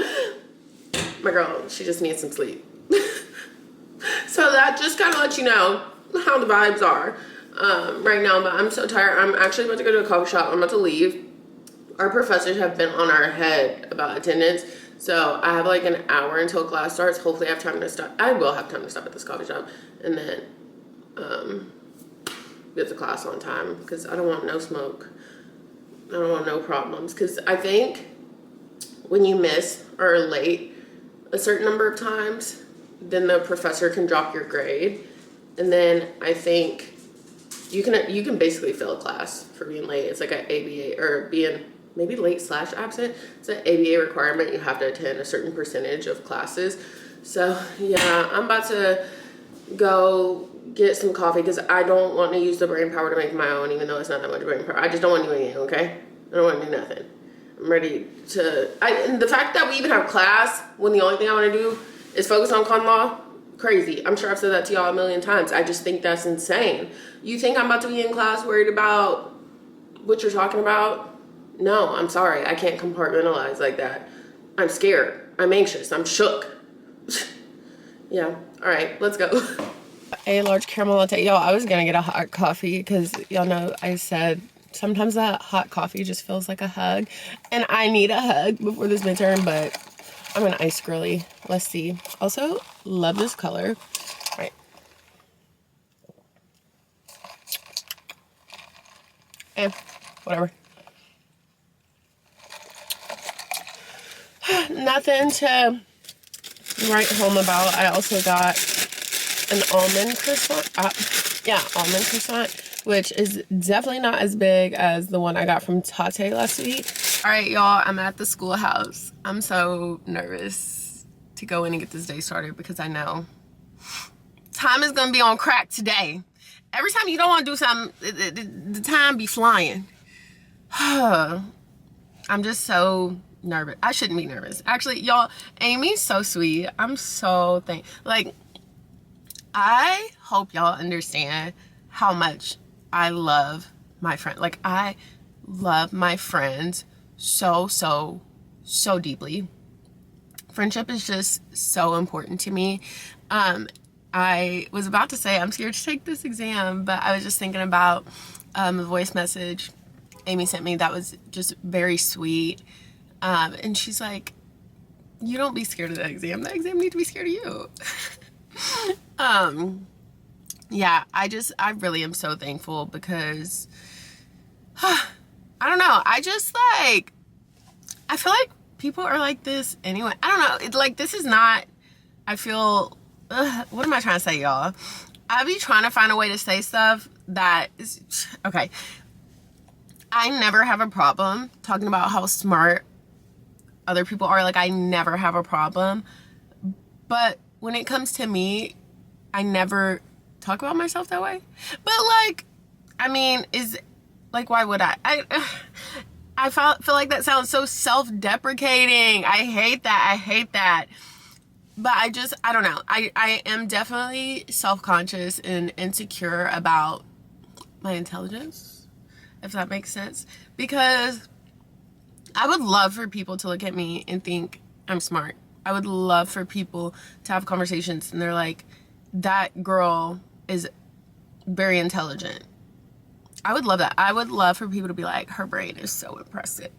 S1: My girl, she just needs some sleep. So that just kind of lets you know how the vibes are right now. But I'm so tired. I'm actually about to go to a coffee shop. I'm about to leave. Our professors have been on our head about attendance. So I have like an hour until class starts. Hopefully I have time to stop. I will have time to stop at this coffee shop and then get to class on time because I don't want no smoke. I don't want no problems because I think when you miss or are late a certain number of times, then the professor can drop your grade. And then I think you can basically fail a class for being late. It's like an ABA or being maybe late / absent. It's an ABA requirement. You have to attend a certain percentage of classes. So yeah, I'm about to go get some coffee because I don't want to use the brain power to make my own, even though it's not that much brain power. I just don't want to do anything, okay? I don't want to do nothing. I'm ready to, and the fact that we even have class when the only thing I want to do is focus on con law, crazy. I'm sure I've said that to y'all a million times. I just think that's insane. You think I'm about to be in class worried about what you're talking about? No, I'm sorry. I can't compartmentalize like that. I'm scared. I'm anxious. I'm shook. Yeah. All right, let's go. A large caramel latte. Y'all, I was gonna get a hot coffee because y'all know I said sometimes that hot coffee just feels like a hug. And I need a hug before this midterm, but I'm an ice girly. Let's see. Also, love this color. All right. And whatever. Nothing to write home about. I also got an almond croissant. Almond croissant, which is definitely not as big as the one I got from Tate last week. All right, y'all, I'm at the schoolhouse. I'm so nervous to go in and get this day started because I know time is gonna be on crack today. Every time you don't want to do something, the time be flying. I'm just so nervous. I shouldn't be nervous. Actually, y'all, Amy's so sweet. I'm so I hope y'all understand how much I love my friend. Like, I love my friends so deeply. Friendship is just so important to me. I was about to say I'm scared to take this exam, but I was just thinking about a voice message Amy sent me that was just very sweet. And she's like, you don't be scared of that exam. That exam need to be scared of you. Yeah, I really am so thankful because, I don't know. I feel like people are like this anyway. I don't know. It's like, this is not, I feel, what am I trying to say, y'all? I be trying to find a way to say stuff that is, okay. I never have a problem talking about how smart other people are. Like, I never have a problem. But when it comes to me, I never talk about myself that way. But, like, I mean, why would I? I feel like that sounds so self-deprecating. I hate that. But I don't know. I am definitely self-conscious and insecure about my intelligence, if that makes sense. Because I would love for people to look at me and think I'm smart. I would love for people to have conversations and they're like, that girl is very intelligent. I would love that. I would love for people to be like, her brain is so impressive.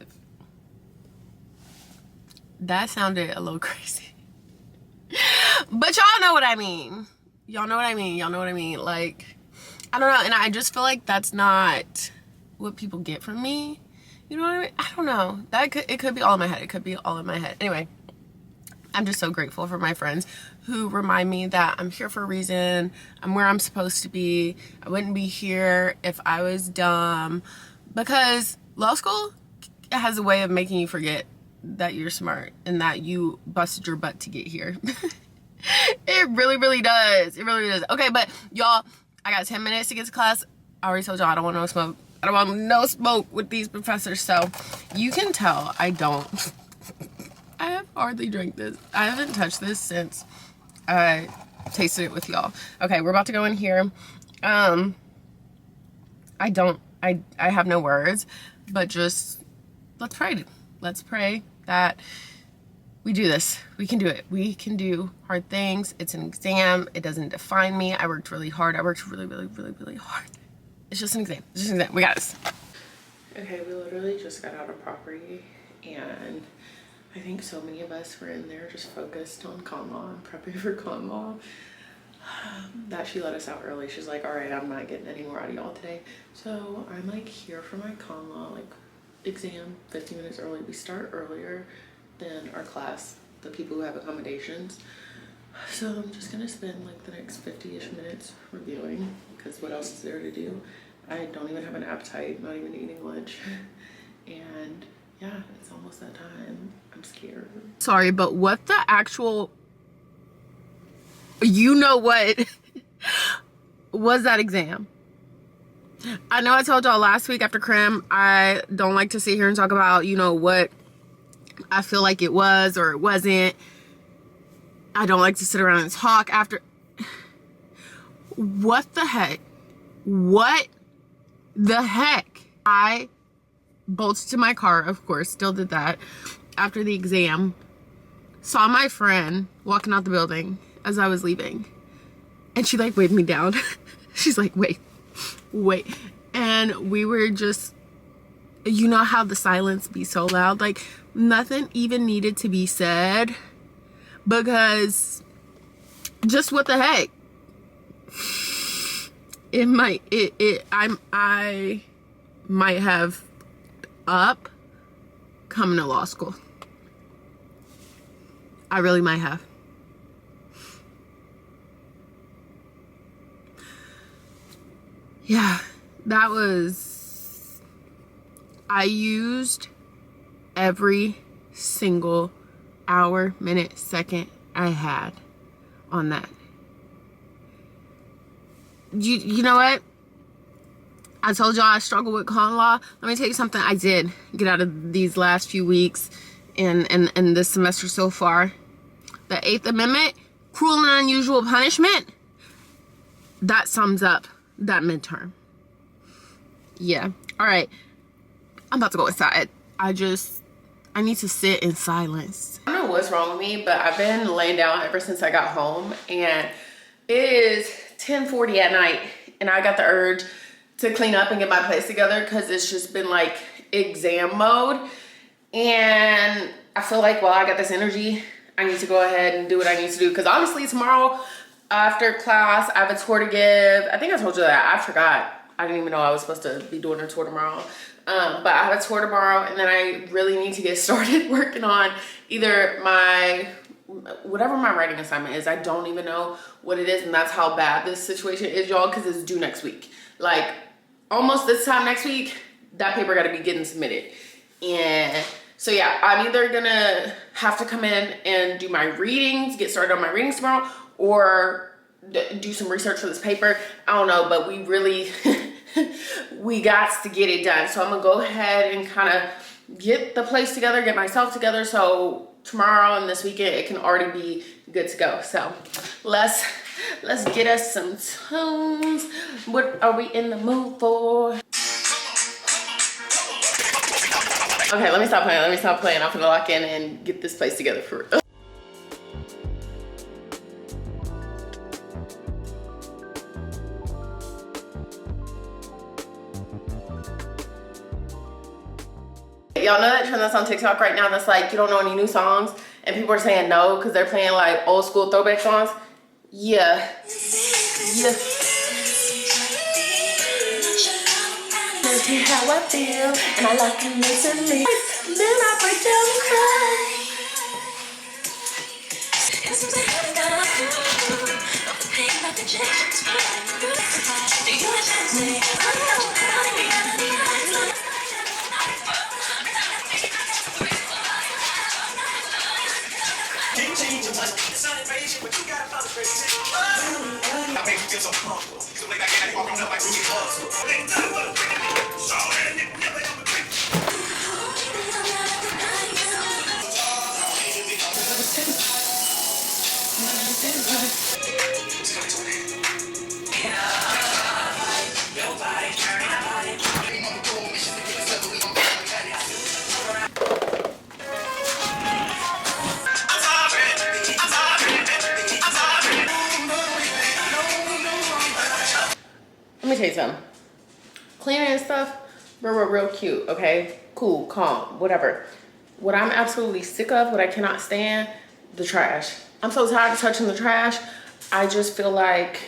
S1: That sounded a little crazy. But y'all know what I mean. Y'all know what I mean. Like, I don't know. And I just feel like that's not what people get from me. You know what I mean? I don't know. It could be all in my head. Anyway, I'm just so grateful for my friends who remind me that I'm here for a reason. I'm where I'm supposed to be. I wouldn't be here if I was dumb. Because law school has a way of making you forget that you're smart and that you busted your butt to get here. It really does. Okay, but y'all, I got 10 minutes to get to class. I already told y'all I don't want no smoke. I don't want no smoke with these professors. So you can tell I don't. I have hardly drank this. I haven't touched this since I tasted it with y'all. Okay, we're about to go in here. I have no words, but just let's pray. Let's pray that we do this. We can do it. We can do hard things. It's an exam. It doesn't define me. I worked really hard. I worked really, really, really, really hard. It's just an exam. It's just an exam. We got this. Okay, we literally just got out of property, and I think so many of us were in there just focused on con law and prepping for con law. That she let us out early. She's like, all right, I'm not getting any more out of y'all today. So I'm like here for my con law, like exam 15 minutes early. We start earlier than our class, the people who have accommodations. So I'm just gonna spend like the next 50-ish minutes reviewing, because what else is there to do? I don't even have an appetite, not even eating lunch. And yeah, it's almost that time. I'm scared. Sorry, but what the actual, you know what was that exam? I know I told y'all last week after crim, I don't like to sit here and talk about, you know, what I feel like it was or it wasn't. I don't like to sit around and talk after. What the heck? What the heck? I bolted to my car, of course, still did that after the exam. Saw my friend walking out the building as I was leaving. And she like waved me down. She's like, wait. And we were just, you know how the silence be so loud? Like nothing even needed to be said, because just what the heck? I might have up coming to law school. I really might have. Yeah, that was, I used every single hour, minute, second I had on that. You know what? I told y'all I struggle with con law. Let me tell you something I did get out of these last few weeks and this semester so far. The 8th Amendment, cruel and unusual punishment, that sums up that midterm. Yeah. All right. I'm about to go inside. I need to sit in silence. I don't know what's wrong with me, but I've been laying down ever since I got home, and it is 10:40 at night, and I got the urge to clean up and get my place together because it's just been like exam mode. And I feel like while I got this energy, I need to go ahead and do what I need to do, because obviously tomorrow after class I have a tour to give. I think I told you that. I forgot. I didn't even know I was supposed to be doing a tour tomorrow. But I have a tour tomorrow, and then I really need to get started working on either whatever my writing assignment is. I don't even know what it is, and that's how bad this situation is, y'all, because it's due next week. Like almost this time next week, that paper got to be getting submitted. And so yeah, I'm either gonna have to come in and do my readings, get started on my readings tomorrow, or do some research for this paper. I don't know, but we really we got to get it done. So I'm gonna go ahead and kind of get the place together, get myself together, so tomorrow and this weekend it can already be good to go. So let's get us some tunes. What are we in the mood for? Okay, let me stop playing. I'm gonna lock in and get this place together for real. Y'all know that trend that's on TikTok right now that's like, you don't know any new songs, and people are saying no because they're playing like old school throwback songs? Yeah. Tell me how I feel, and I like to listen to me. Then I break down and cry. tell you something. Cleaning and stuff, we're real cute, okay? Cool, calm, whatever. What I'm absolutely sick of, what I cannot stand, the trash. I'm so tired of touching the trash. I just feel like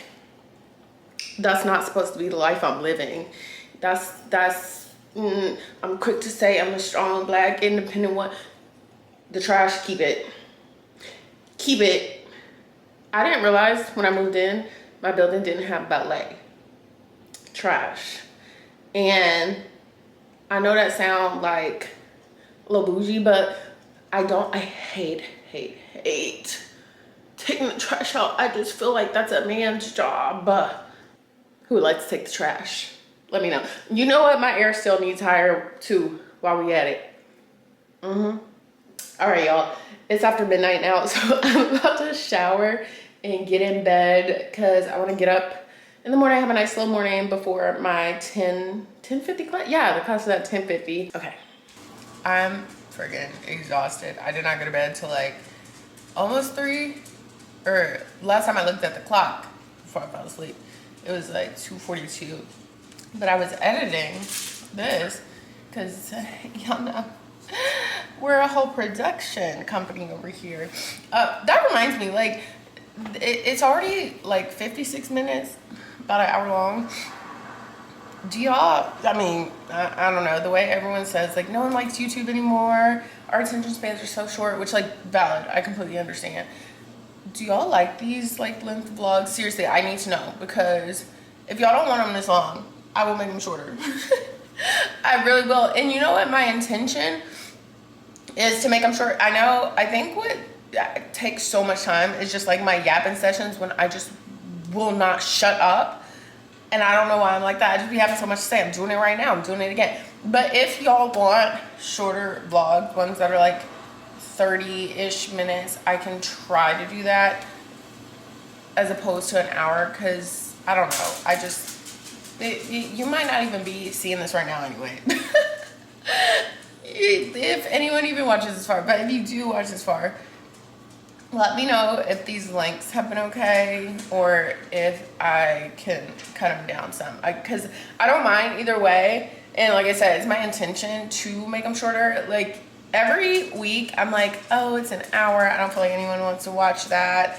S1: that's not supposed to be the life I'm living. I'm quick to say I'm a strong, black, independent one. The trash, keep it. Keep it. I didn't realize when I moved in, my building didn't have ballet. Trash. And I know that sounds like a little bougie, but I hate taking the trash out. I just feel like that's a man's job. Who would like to take the trash? Let me know. You know what? My air still needs higher too while we at it. All right, y'all. It's after midnight now, so I'm about to shower and get in bed because I want to get up in the morning. I have a nice little morning before my 10:50 class. Yeah, the class is at 10:50. Okay. I'm friggin' exhausted. I did not go to bed till like almost 3, or last time I looked at the clock before I fell asleep, it was like 2:42. But I was editing this because y'all know we're a whole production company over here. That reminds me, like, it's already like 56 minutes, about an hour long. Do y'all, I mean, I don't know, the way everyone says, like, no one likes YouTube anymore, our attention spans are so short, which, like, valid, I completely understand. Do y'all like these, like, length vlogs? Seriously, I need to know, because if y'all don't want them this long, I will make them shorter. I really will. And you know what my intention is to make them short? I think what takes so much time is just, like, my yapping sessions when I just will not shut up. And I don't know why I'm like that. I just be having so much to say. I'm doing it right now. I'm doing it again. But if y'all want shorter vlogs, ones that are like 30-ish minutes, I can try to do that as opposed to an hour. Because, I don't know. I just... you might not even be seeing this right now anyway. If anyone even watches this far. But if you do watch this far, let me know if these lengths have been okay or if I can cut them down some. Because I don't mind either way. And like I said, it's my intention to make them shorter. Like every week, I'm like, oh, it's an hour. I don't feel like anyone wants to watch that.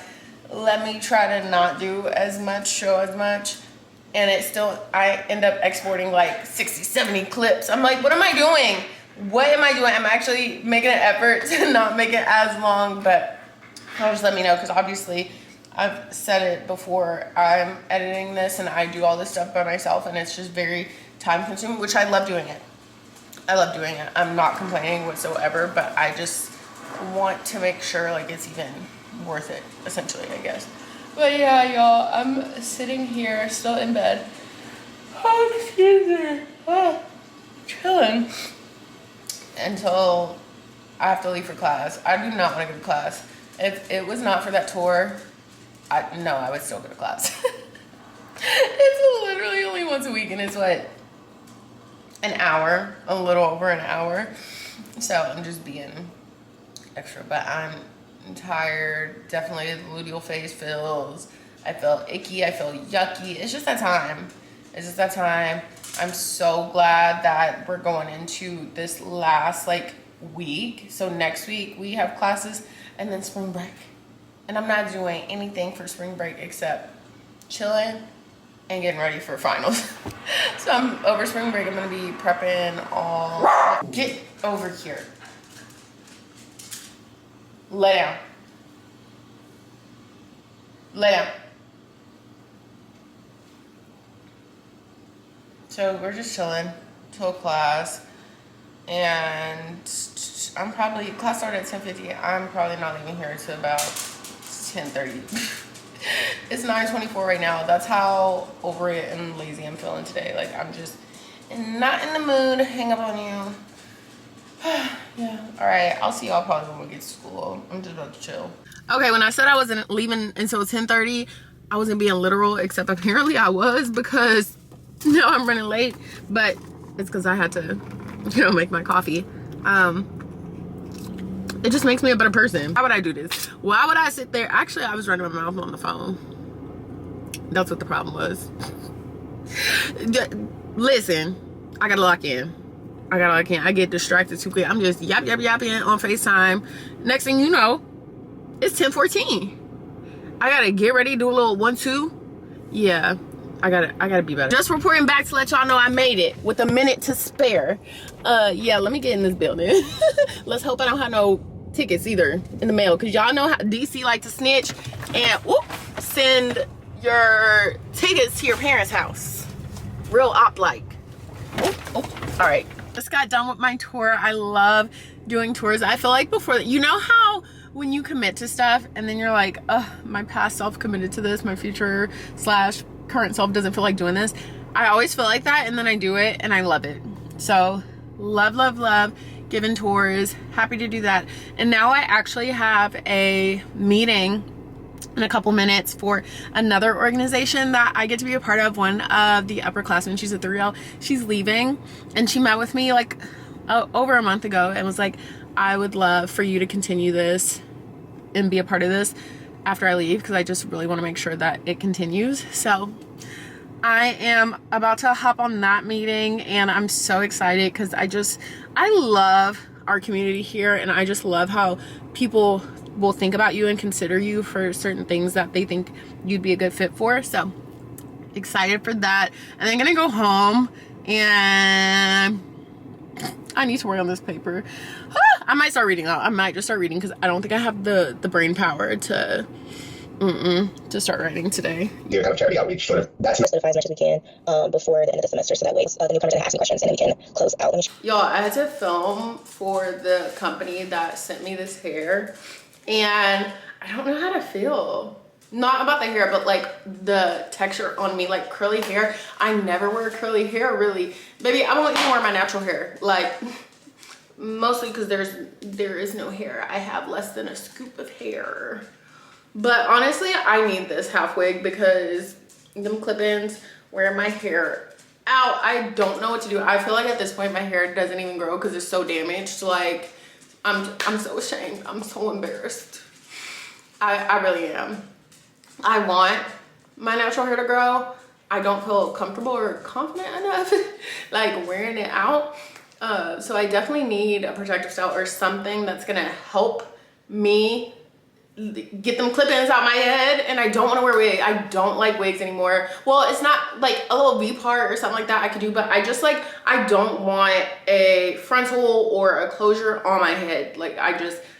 S1: Let me try to not do as much, show as much. And it still, I end up exporting like 60, 70 clips. I'm like, what am I doing? What am I doing? I'm actually making an effort to not make it as long, but just let me know, because obviously I've said it before, I'm editing this and I do all this stuff by myself and it's just very time consuming, which I love doing it. I love doing it. I'm not complaining whatsoever, but I just want to make sure like it's even worth it, essentially, I guess. But yeah, y'all, I'm sitting here still in bed. Oh, excuse me. Oh, chilling until I have to leave for class. I do not want to go to class. If it was not for that tour, I would still go to class. It's literally only once a week, and it's what, an hour, a little over an hour. So I'm just being extra, but I'm tired. Definitely the luteal phase feels. I feel icky. I feel yucky. It's just that time. It's just that time. I'm so glad that we're going into this last like week. So next week we have classes. And then spring break. And I'm not doing anything for spring break except chilling and getting ready for finals. So I'm over spring break. I'm going to be prepping all. Get over here. Lay down. Lay down. So we're just chilling till class. And I'm probably, class started at 10:50. I'm probably not leaving here until about 10:30. It's 9:24 right now. That's how over it and lazy I'm feeling today. Like I'm just not in the mood to hang up on you. Yeah. All right. I'll see y'all probably when we get to school. I'm just about to chill. Okay. When I said I wasn't leaving until 10:30, I wasn't being literal, except apparently I was, because now I'm running late. But it's because I had to, make my coffee. It just makes me a better person. Why would I do this? Why would I sit there? Actually, I was running my mouth on the phone. That's what the problem was. Listen, I gotta lock in. I get distracted too quick. I'm just yapping on FaceTime. Next thing you know, it's 10:14. I gotta get ready, do a little 1-2. Yeah, I gotta be better. Just reporting back to let y'all know I made it with a minute to spare. Yeah, let me get in this building. Let's hope I don't have no tickets either in the mail, because y'all know how DC like to snitch and send your tickets to your parents' house. Real op-like. All right. Just got done with my tour. I love doing tours. I feel like before, you know how when you commit to stuff and then you're like, my past self committed to this, my future / current self doesn't feel like doing this. I always feel like that, and then I do it and I love it. So love giving tours. Happy to do that. And now I actually have a meeting in a couple minutes for another organization that I get to be a part of. One of the upperclassmen, she's a 3L, she's leaving, and she met with me like over a month ago and was like, I would love for you to continue this and be a part of this after I leave, because I just really want to make sure that it continues. So I am about to hop on that meeting, and I'm so excited because I love our community here, and I just love how people will think about you and consider you for certain things that they think you'd be a good fit for. So excited for that. And then I'm gonna go home, and I need to work on this paper. I might start reading. I might just start reading, because I don't think I have the brain power to start writing today.
S4: Your kind of charity outreach for that semester as much as we can before the end of the semester, so that way the newcomers can ask me questions and then we can close out.
S1: Y'all, I had to film for the company that sent me this hair, and I don't know how to feel. Not about the hair, but like the texture on me, like curly hair. I never wear curly hair, really. Baby, I won't even wear my natural hair. Like, mostly because there is no hair. I have less than a scoop of hair. But honestly, I need this half wig because them clip-ins wear my hair out. I don't know what to do. I feel like at this point my hair doesn't even grow because it's so damaged. Like, I'm so ashamed. I'm so embarrassed. I really am. I want my natural hair to grow. I don't feel comfortable or confident enough like wearing it out. So I definitely need a protective style or something that's gonna help me get them clip-ins out my head. And I don't want to wear wig. I don't like wigs anymore. Well, it's not like a little V part or something like that I could do, but I just like, I don't want a frontal or a closure on my head. Like, I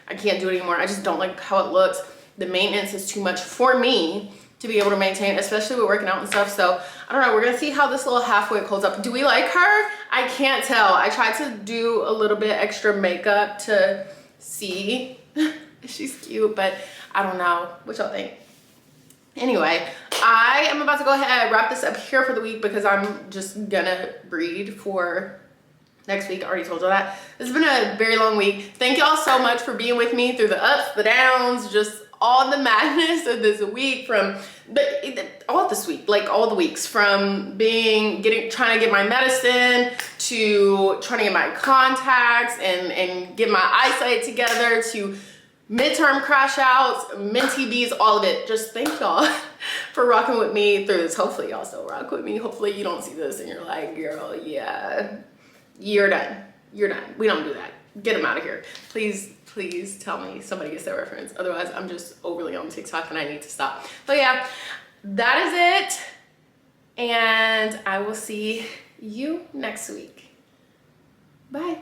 S1: can't do it anymore. I just don't like how it looks. The maintenance is too much for me to be able to maintain, especially with working out and stuff. So I don't know, we're gonna see how this little half wig holds up. Do we like her? I can't tell. I tried to do a little bit extra makeup to see. She's cute, but I don't know what y'all think. Anyway, I am about to go ahead and wrap this up here for the week because I'm just gonna breed for next week. I already told you that. It's been a very long week. Thank y'all so much for being with me through the ups, the downs, just all the madness of this week, all this week, like all the weeks, from trying to get my medicine to trying to get my contacts and get my eyesight together to midterm crash outs, minty bees, all of it. Just thank y'all for rocking with me through this. Hopefully y'all still rock with me. Hopefully you don't see this and you're like, girl, yeah, you're done. You're done. We don't do that. Get them out of here. Please tell me somebody gets that reference. Otherwise, I'm just overly on TikTok and I need to stop. But yeah, that is it. And I will see you next week. Bye.